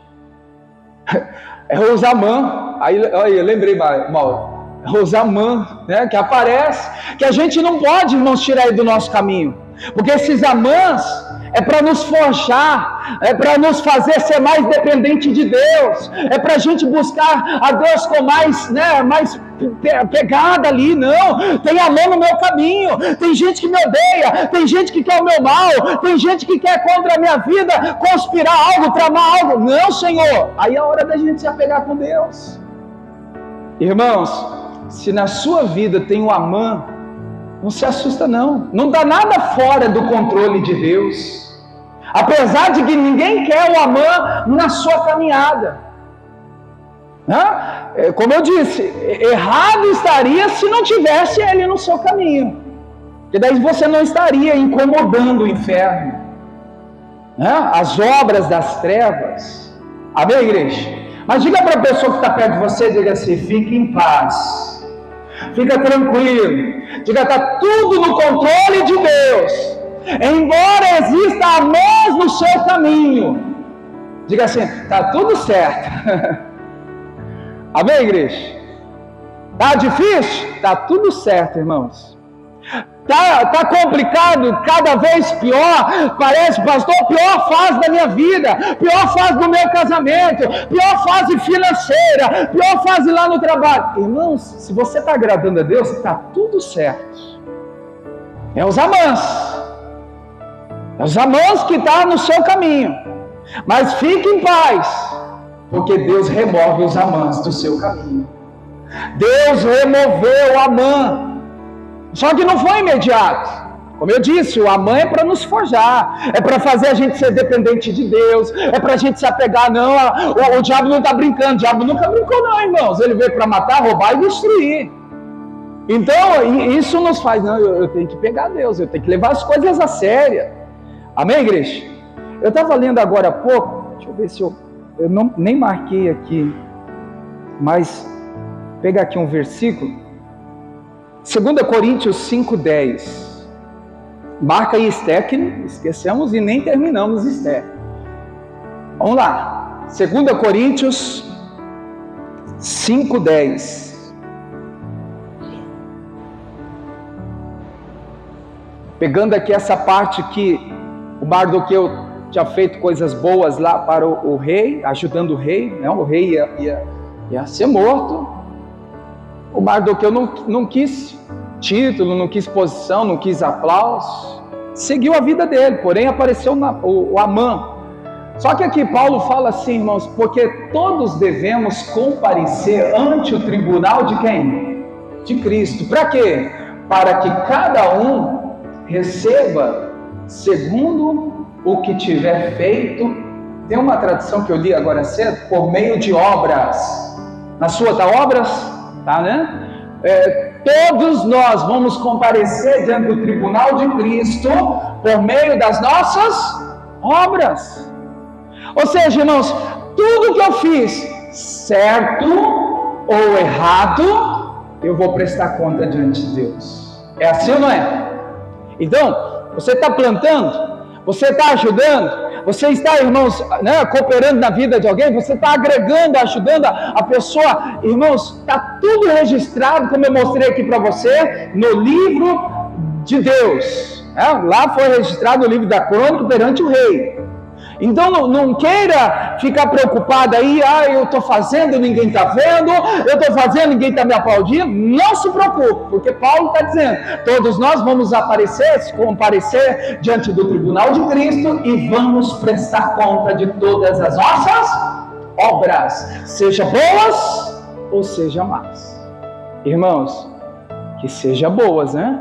É Rosamã, aí eu lembrei, Mauro, é Rosamã, né, que aparece, que a gente não pode, irmãos, tirar ele do nosso caminho, porque esses amãs é para nos forjar, é para nos fazer ser mais dependente de Deus, é para a gente buscar a Deus com mais, né, mais pegada ali. Não, tem amor no meu caminho, tem gente que me odeia, tem gente que quer o meu mal, tem gente que quer contra a minha vida, conspirar algo, tramar algo. Não, Senhor, aí é hora da gente se apegar com Deus. Irmãos, se na sua vida tem um amã, não se assusta não, não dá nada fora do controle de Deus, apesar de que ninguém quer o amã na sua caminhada. Como eu disse, errado estaria se não tivesse ele no seu caminho, porque daí você não estaria incomodando o inferno, as obras das trevas. Amém, igreja? Mas diga para a pessoa que está perto de você, diga assim, fique em paz, fica tranquilo, diga, está tudo no controle de Deus, embora exista amor no seu caminho, diga assim, está tudo certo. Amém, igreja? Está difícil? Está tudo certo, irmãos. Está complicado, cada vez pior, parece, pastor, pior fase da minha vida, pior fase do meu casamento, pior fase financeira, pior fase lá no trabalho. Irmãos, se você está agradando a Deus, está tudo certo. É os amãs. É os amãs que estão no seu caminho. Mas fique em paz, porque Deus remove os amãs do seu caminho. Deus removeu o amã. Só que não foi imediato. Como eu disse, o amã é para nos forjar, é para fazer a gente ser dependente de Deus, é para a gente se apegar. Não, o diabo não está brincando, o diabo nunca brincou não, irmãos. Ele veio para matar, roubar e destruir. Então, isso nos faz, não, eu tenho que pegar Deus, eu tenho que levar as coisas a sério. Amém, igreja? Eu estava lendo agora há pouco, deixa eu ver se eu nem marquei aqui, mas pegar aqui um versículo, 2 Coríntios 5:10. Marca aí Esté, que esquecemos e nem terminamos Esté. Vamos lá, 2 Coríntios 5:10. Pegando aqui essa parte que o Mardoqueu tinha feito coisas boas lá para o rei, ajudando o rei, né? O rei ia ser morto. O Mardoqueu não quis título, não quis posição, não quis aplauso, seguiu a vida dele. Porém apareceu o Amã, Só que aqui Paulo fala assim, irmãos, porque todos devemos comparecer ante o tribunal de quem? De Cristo. Para quê? Para que cada um receba segundo o que tiver feito. Tem uma tradução que eu li agora cedo, por meio de obras. Na sua tá obras? Tá, né? Todos nós vamos comparecer diante do tribunal de Cristo por meio das nossas obras. Ou seja, irmãos, tudo que eu fiz, certo ou errado, eu vou prestar conta diante de Deus. É assim ou não é? Então, você está plantando, você está ajudando, você está, irmãos, né, cooperando na vida de alguém, você está agregando, ajudando a pessoa, irmãos, está tudo registrado, como eu mostrei aqui para você, no livro de Deus. Lá foi registrado o livro da crônica perante o rei. Então não queira ficar preocupado aí, eu estou fazendo, ninguém está vendo, eu estou fazendo, ninguém está me aplaudindo. Não se preocupe, porque Paulo está dizendo, todos nós vamos comparecer diante do tribunal de Cristo e vamos prestar conta de todas as nossas obras, seja boas ou seja más. Irmãos, que seja boas, né?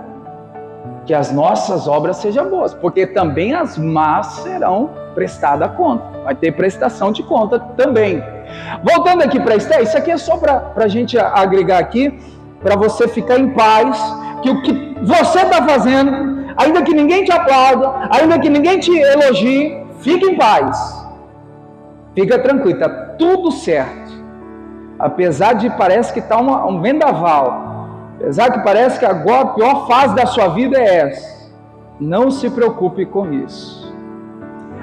Que as nossas obras sejam boas, porque também as más serão prestadas conta, vai ter prestação de conta também. Voltando aqui para Esther, isso aqui é só para a gente agregar aqui, para você ficar em paz, que o que você está fazendo, ainda que ninguém te aplauda, ainda que ninguém te elogie, fique em paz, fica tranquilo, está tudo certo, apesar de parece que está um vendaval, apesar que parece que agora a pior fase da sua vida é essa, não se preocupe com isso.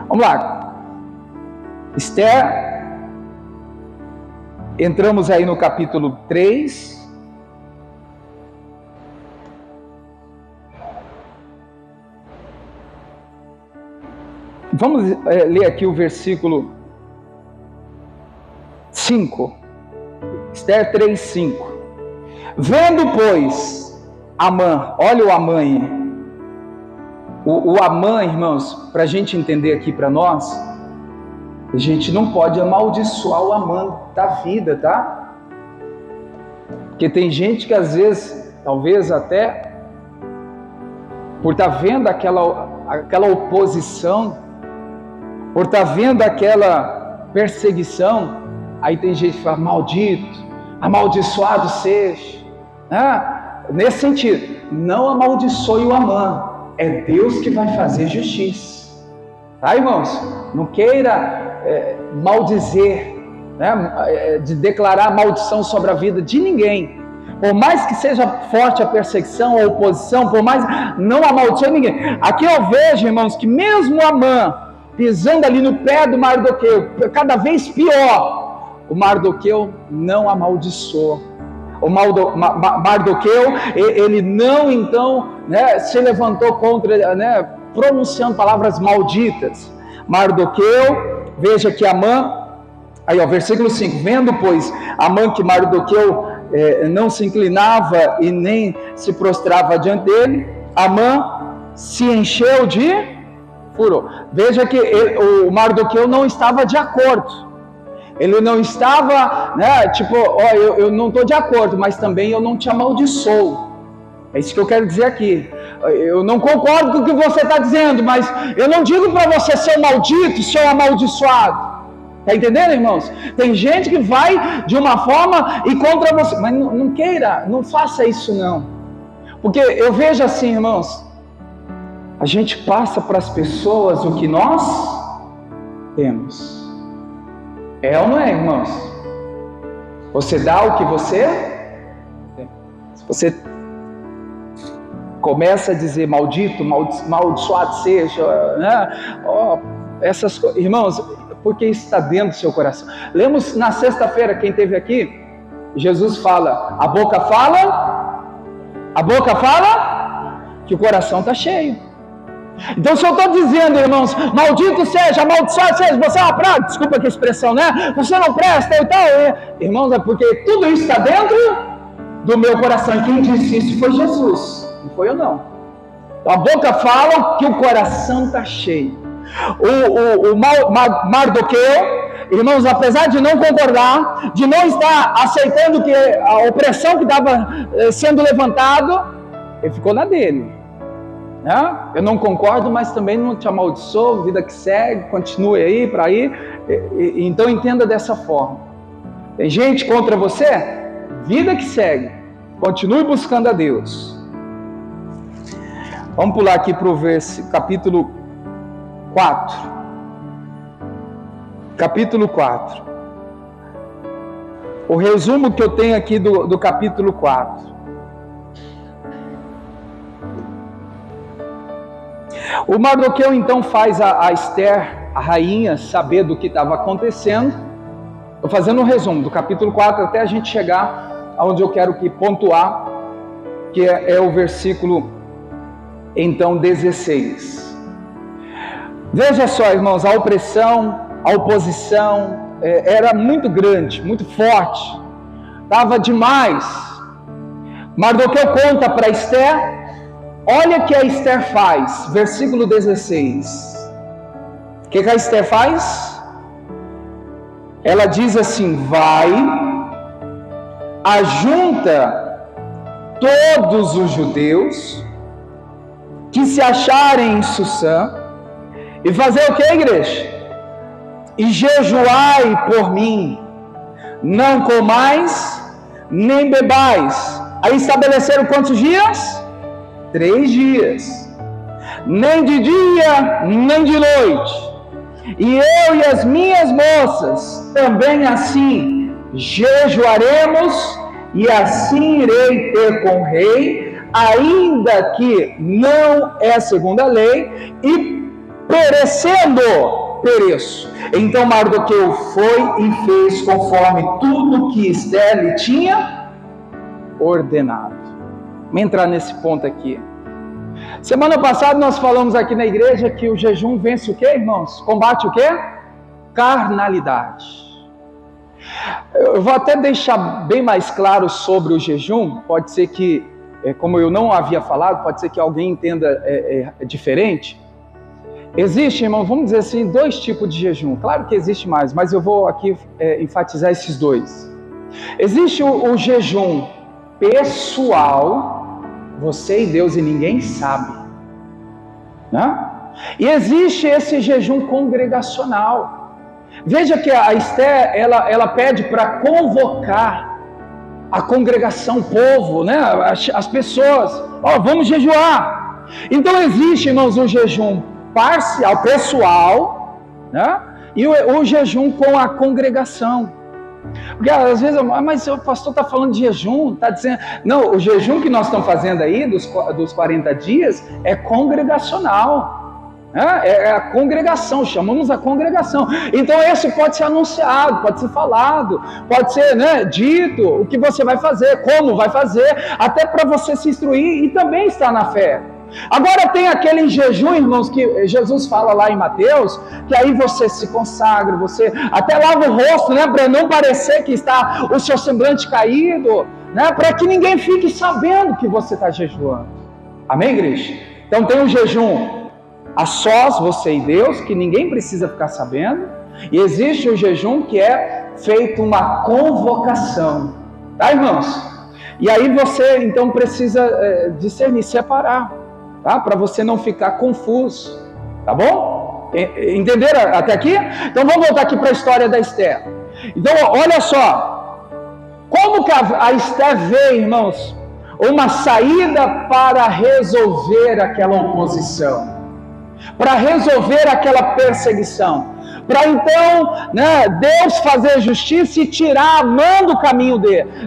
Vamos lá, Esther, entramos aí no capítulo 3, vamos ler aqui o versículo 5, Esther 3, 5. Vendo, pois, Amã, olha o Amã aí. O Amã, irmãos, para a gente entender aqui para nós, a gente não pode amaldiçoar o Amã da vida, tá? Porque tem gente que às vezes, talvez até, por estar vendo aquela oposição, por estar vendo aquela perseguição, aí tem gente que fala, maldito, amaldiçoado seja. Nesse sentido, não amaldiçoe o Amã. É Deus que vai fazer justiça, tá, irmãos? Não queira maldizer, né? De declarar maldição sobre a vida de ninguém. Por mais que seja forte a perseguição, a oposição, por mais não amaldiçoe ninguém. Aqui eu vejo, irmãos, que mesmo Amã pisando ali no pé do Mardoqueu, cada vez pior, o Mardoqueu não amaldiçoou. O Mardoqueu, ele não então, né, se levantou contra, né, pronunciando palavras malditas. Mardoqueu, veja que Amã, aí ó, versículo 5, vendo pois Amã que Mardoqueu não se inclinava e nem se prostrava diante dele, Amã se encheu de furor. Veja que o Mardoqueu não estava de acordo. Ele não estava, né, tipo, eu não estou de acordo, mas também eu não te amaldiçoo. É isso que eu quero dizer aqui. Eu não concordo com o que você está dizendo, mas eu não digo para você ser maldito, ser amaldiçoado. Está entendendo, irmãos? Tem gente que vai de uma forma e contra você, mas não queira, não faça isso não. Porque eu vejo assim, irmãos, a gente passa para as pessoas o que nós temos. É ou não é, irmãos? Você dá o que você tem. Se você começa a dizer maldito, maldiçoado seja, né? Essas coisas, irmãos, porque isso está dentro do seu coração. Lemos na sexta-feira, quem esteve aqui, Jesus fala, a boca fala que o coração está cheio. Então se eu estou dizendo, irmãos, maldito seja, amaldiçoado seja, você é uma praga, desculpa que expressão, né? Você não presta e tal, irmãos, é porque tudo isso está dentro do meu coração. Quem disse isso foi Jesus, não foi eu não. A boca fala que o coração está cheio. Mardoqueu, irmãos, apesar de não concordar, de não estar aceitando que a opressão que estava sendo levantado, ele ficou na dele. Eu não concordo, mas também não te amaldiçoo, vida que segue, continue aí, para aí. Então entenda dessa forma. Tem gente contra você? Vida que segue. Continue buscando a Deus. Vamos pular aqui para o capítulo 4. Capítulo 4. O resumo que eu tenho aqui do capítulo 4. O Mardoqueu então faz a Esther, a rainha, saber do que estava acontecendo. Estou fazendo um resumo do capítulo 4 até a gente chegar aonde eu quero pontuar, que é o versículo então 16. Veja só, irmãos, a opressão, a oposição era muito grande, muito forte, estava demais. Mardoqueu conta para Esther. Olha o que a Esther faz, versículo 16. O que a Esther faz? Ela diz assim: vai, ajunta todos os judeus que se acharem em Susã, e fazer o que, igreja? E jejuai por mim, não comais, nem bebais. Aí estabeleceram quantos dias? 3 dias, nem de dia, nem de noite. E eu e as minhas moças também assim jejuaremos, e assim irei ter com o rei, ainda que não é segundo a lei, e perecendo, pereço. Então Mardoqueu foi e fez conforme tudo que Esther lhe tinha ordenado. Vamos entrar nesse ponto aqui. Semana passada nós falamos aqui na igreja que o jejum vence o quê, irmãos? Combate o quê? Carnalidade. Eu vou até deixar bem mais claro sobre o jejum. Pode ser que, como eu não havia falado, pode ser que alguém entenda diferente. Existe, irmão, vamos dizer assim, 2 tipos de jejum. Claro que existe mais, mas eu vou aqui enfatizar esses 2. Existe o jejum pessoal, você e Deus e ninguém sabe, né? E existe esse jejum congregacional. Veja que a Esther, ela pede para convocar a congregação, o povo, né? As pessoas, vamos jejuar. Então existe, irmãos, um jejum parcial, pessoal, né? E o jejum com a congregação. Porque às vezes, mas o pastor está falando de jejum, está dizendo... Não, o jejum que nós estamos fazendo aí, dos 40 dias, é congregacional. É a congregação, chamamos a congregação. Então esse pode ser anunciado, pode ser falado, pode ser, né, dito o que você vai fazer, como vai fazer, até para você se instruir e também estar na fé. Agora tem aquele jejum, irmãos, que Jesus fala lá em Mateus, que aí você se consagra, você até lava o rosto, né, para não parecer que está o seu semblante caído, né, para que ninguém fique sabendo que você está jejuando. Amém, igreja? Então tem um jejum a sós, você e Deus, que ninguém precisa ficar sabendo, e existe o jejum que é feito uma convocação, tá, irmãos? E aí você então precisa discernir, separar, tá? Para você não ficar confuso, tá bom? Entenderam até aqui? Então vamos voltar aqui para a história da Esther. Então olha só, como que a Esther vê, irmãos, uma saída para resolver aquela oposição, para resolver aquela perseguição, para então, né, Deus fazer justiça e tirar a mão do caminho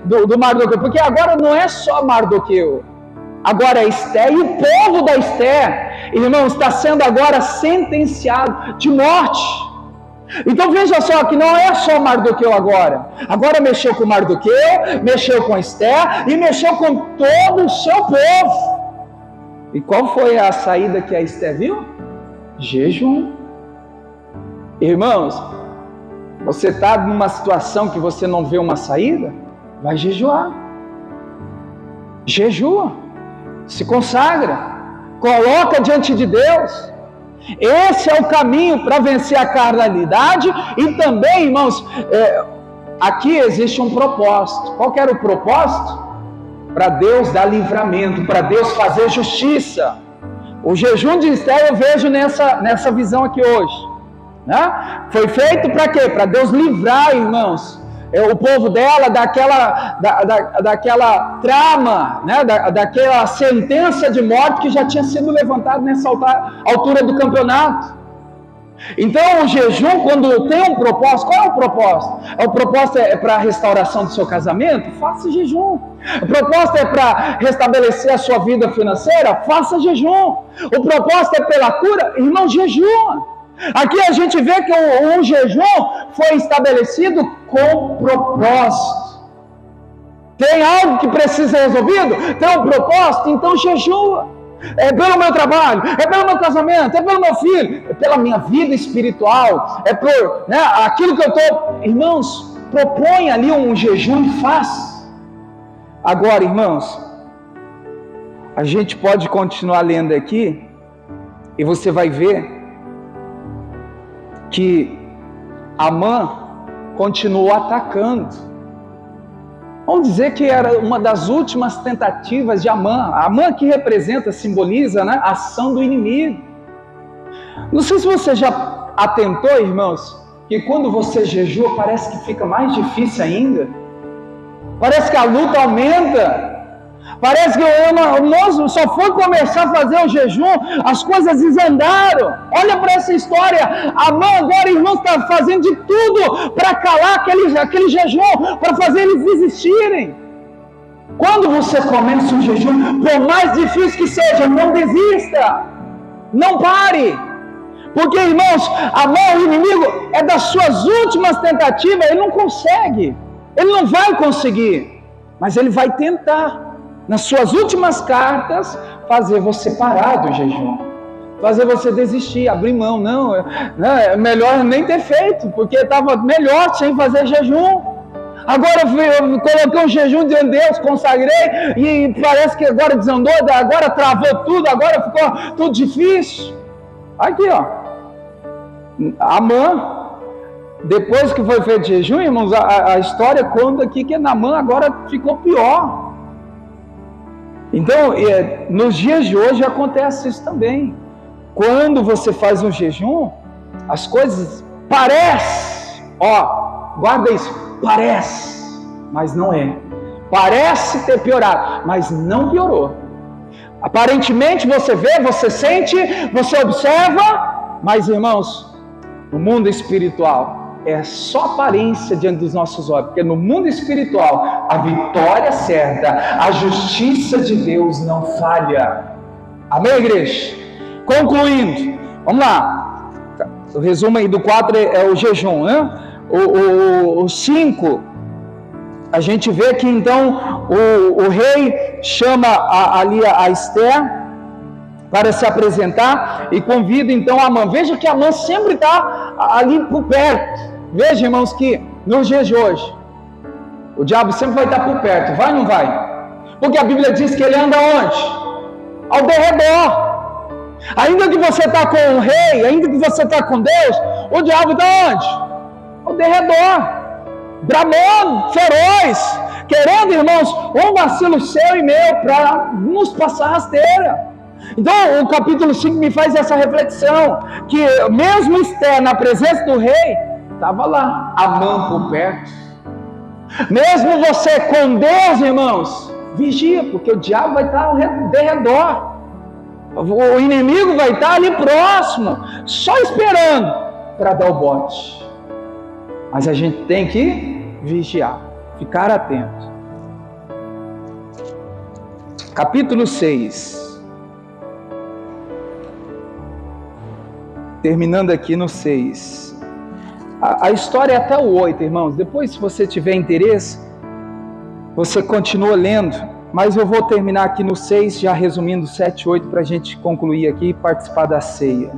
do Mardoqueu, porque agora não é só Mardoqueu, agora é Esther, e o povo da Esther, irmãos, está sendo agora sentenciado de morte. Então veja só que não é só Mardoqueu agora mexeu com Mardoqueu, mexeu com Esther e mexeu com todo o seu povo. E qual foi a saída que a Esther viu? Jejum. Irmãos, você está numa situação que você não vê uma saída? Vai jejuar. Jejua. Se consagra. Coloca diante de Deus. Esse é o caminho para vencer a carnalidade. E também, irmãos, aqui existe um propósito. Qual que era o propósito? Para Deus dar livramento, para Deus fazer justiça. O jejum de Esther eu vejo nessa visão aqui hoje, né? Foi feito para quê? Para Deus livrar, irmãos, o povo dela daquela trama, né? daquela sentença de morte que já tinha sido levantada nessa altura do campeonato. Então o jejum, quando tem um propósito, qual é o propósito? O propósito é para a restauração do seu casamento? Faça jejum. O propósito é para restabelecer a sua vida financeira? Faça jejum. O propósito é pela cura? Irmão, jejum. Aqui a gente vê que o jejum foi estabelecido com propósito. Tem algo que precisa ser resolvido? Tem um propósito? Então jejua. É pelo meu trabalho, é pelo meu casamento, é pelo meu filho, é pela minha vida espiritual, é por aquilo que eu estou... Irmãos, propõe ali um jejum e faz. Agora, irmãos, a gente pode continuar lendo aqui e você vai ver que Amã continuou atacando. Vamos dizer que era uma das últimas tentativas de Amã. Amã que representa, simboliza, né, a ação do inimigo. Não sei se você já atentou, irmãos, que quando você jejua parece que fica mais difícil ainda. Parece que a luta aumenta. Parece que o moço só foi começar a fazer o jejum, as coisas desandaram. Olha para essa história. Amã agora, irmãos, está fazendo de tudo para calar aquele jejum, para fazer eles desistirem. Quando você começa um jejum, por mais difícil que seja, não desista. Não pare. Porque, irmãos, Amã, o inimigo, é das suas últimas tentativas, ele não consegue. Ele não vai conseguir, mas ele vai tentar. Nas suas últimas cartas, fazer você parar do jejum, fazer você desistir, abrir mão. Não, é melhor nem ter feito, porque estava melhor sem fazer jejum. Agora eu coloquei um jejum diante de Deus, consagrei, e parece que agora desandou, agora travou tudo, agora ficou tudo difícil. Aqui, ó, Amã, depois que foi feito jejum, irmãos, a história conta aqui que Amã agora ficou pior. Então, nos dias de hoje acontece isso também. Quando você faz um jejum, as coisas parecem, guarda isso, parece, mas não é. Parece ter piorado, mas não piorou. Aparentemente você vê, você sente, você observa, mas, irmãos, no mundo espiritual, é só aparência diante dos nossos olhos, porque no mundo espiritual a vitória certa, a justiça de Deus não falha. Amém, igreja? Concluindo, vamos lá, o resumo aí do 4 é o jejum, né? O 5, a gente vê que então o rei chama ali a Esther para se apresentar e convida então Amã. Veja que Amã sempre está ali por perto. Veja, irmãos, que nos dias de hoje o diabo sempre vai estar por perto, vai ou não vai? Porque a Bíblia diz que ele anda onde? Ao derredor. Ainda que você está com o rei, ainda que você está com Deus, o diabo está onde? Ao derredor, bramando, feroz, querendo, irmãos, um vacilo seu e meu para nos passar rasteira. Então o capítulo 5 me faz essa reflexão, que mesmo Esther na presença do rei, estava lá, Amã por perto. Mesmo você com Deus, irmãos, vigia, porque o diabo vai estar ao redor, o inimigo vai estar ali próximo, só esperando para dar o bote. Mas a gente tem que vigiar, ficar atento. Capítulo 6. Terminando aqui no 6. A história é até o 8, irmãos. Depois, se você tiver interesse, você continua lendo. Mas eu vou terminar aqui no 6, já resumindo 7 e 8, para a gente concluir aqui e participar da ceia.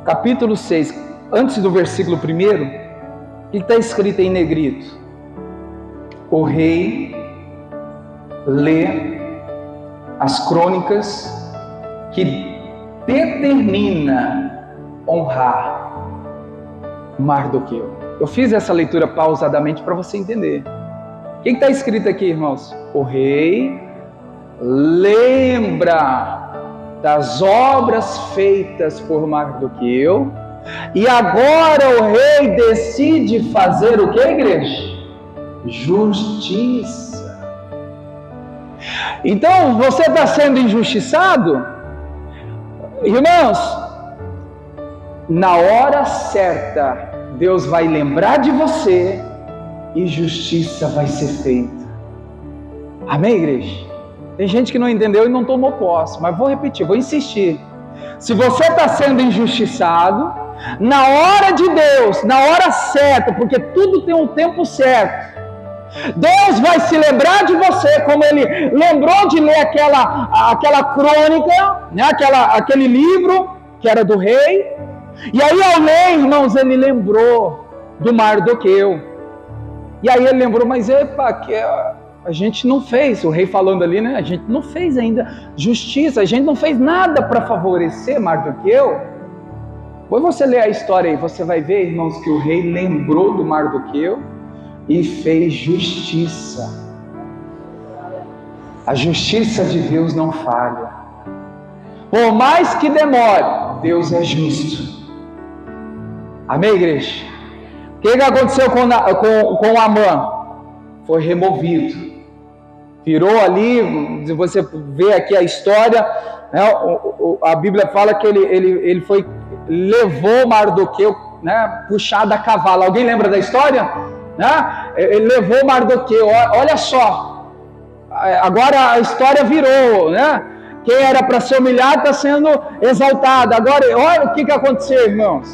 Capítulo 6, antes do versículo 1, o que está escrito em negrito? O rei lê as crônicas que determina honrar Mardoqueu. Eu fiz essa leitura pausadamente para você entender. O que está escrito aqui, irmãos? O rei lembra das obras feitas por Mardoqueu e agora o rei decide fazer o que, igreja? Justiça. Então, você está sendo injustiçado? Irmãos, na hora certa, Deus vai lembrar de você e justiça vai ser feita. Amém, igreja? Tem gente que não entendeu e não tomou posse, mas vou repetir, vou insistir. Se você está sendo injustiçado, na hora de Deus, na hora certa, porque tudo tem um tempo certo, Deus vai se lembrar de você, como Ele lembrou de ler aquela crônica, né? aquele livro que era do rei. E aí ao ler, irmãos, Ele lembrou do Mardoqueu. E aí Ele lembrou, mas epa, que a gente não fez, o rei falando ali, né? A gente não fez ainda justiça, a gente não fez nada para favorecer Mardoqueu. Depois você lê a história aí, você vai ver, irmãos, que o rei lembrou do Mardoqueu e fez justiça. A justiça de Deus não falha. Por mais que demore, Deus é justo. Amém, igreja? O que aconteceu com Amã? Foi removido. Virou ali, você vê aqui a história, né? A Bíblia fala que ele levou Mardoqueu, né, puxado a cavalo. Alguém lembra da história? Né? Ele levou Mardoqueu, olha só, agora a história virou, né? Quem era para ser humilhado está sendo exaltado. Agora, olha o que aconteceu, irmãos.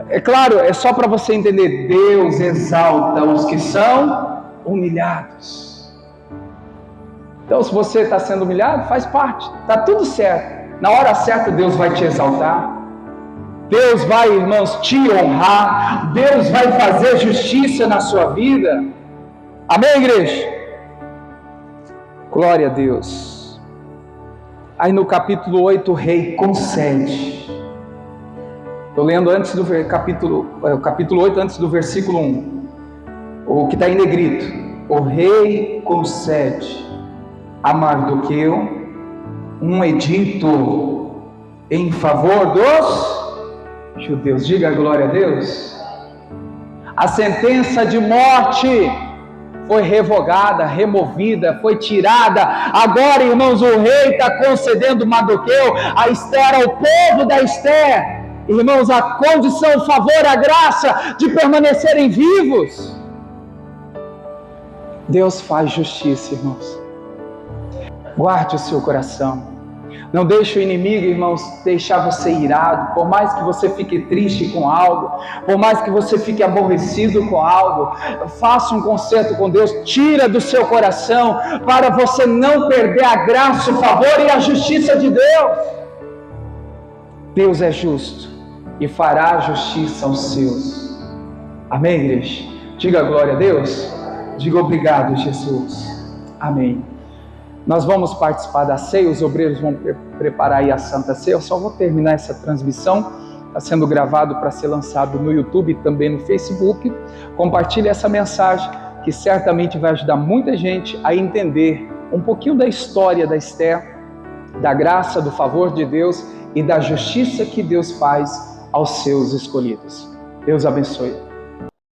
É claro, é só para você entender, Deus exalta os que são humilhados. Então, se você está sendo humilhado, faz parte, está tudo certo. Na hora certa, Deus vai te exaltar. Deus vai, irmãos, te honrar. Deus vai fazer justiça na sua vida. Amém, igreja? Glória a Deus. Aí no capítulo 8, o rei concede. Estou lendo antes do capítulo 8, antes do versículo 1. O que está em negrito. O rei concede a Mardoqueu um edito em favor dos judeus. Diga glória a Deus. A sentença de morte foi revogada, removida, foi tirada. Agora, irmãos, o rei está concedendo Mardoqueu, a Esther, ao povo da Esther, irmãos, a condição, o favor, a graça de permanecerem vivos. Deus faz justiça, irmãos. Guarde o seu coração. Não deixe o inimigo, irmãos, deixar você irado. Por mais que você fique triste com algo, por mais que você fique aborrecido com algo, faça um concerto com Deus, tira do seu coração, para você não perder a graça, o favor e a justiça de Deus. Deus é justo e fará justiça aos seus. Amém, igreja? Diga glória a Deus. Diga obrigado, Jesus. Amém. Nós vamos participar da ceia, os obreiros vão preparar aí a Santa Ceia. Eu só vou terminar essa transmissão, está sendo gravado para ser lançado no YouTube e também no Facebook. Compartilhe essa mensagem, que certamente vai ajudar muita gente a entender um pouquinho da história da Esther, da graça, do favor de Deus e da justiça que Deus faz aos seus escolhidos. Deus abençoe.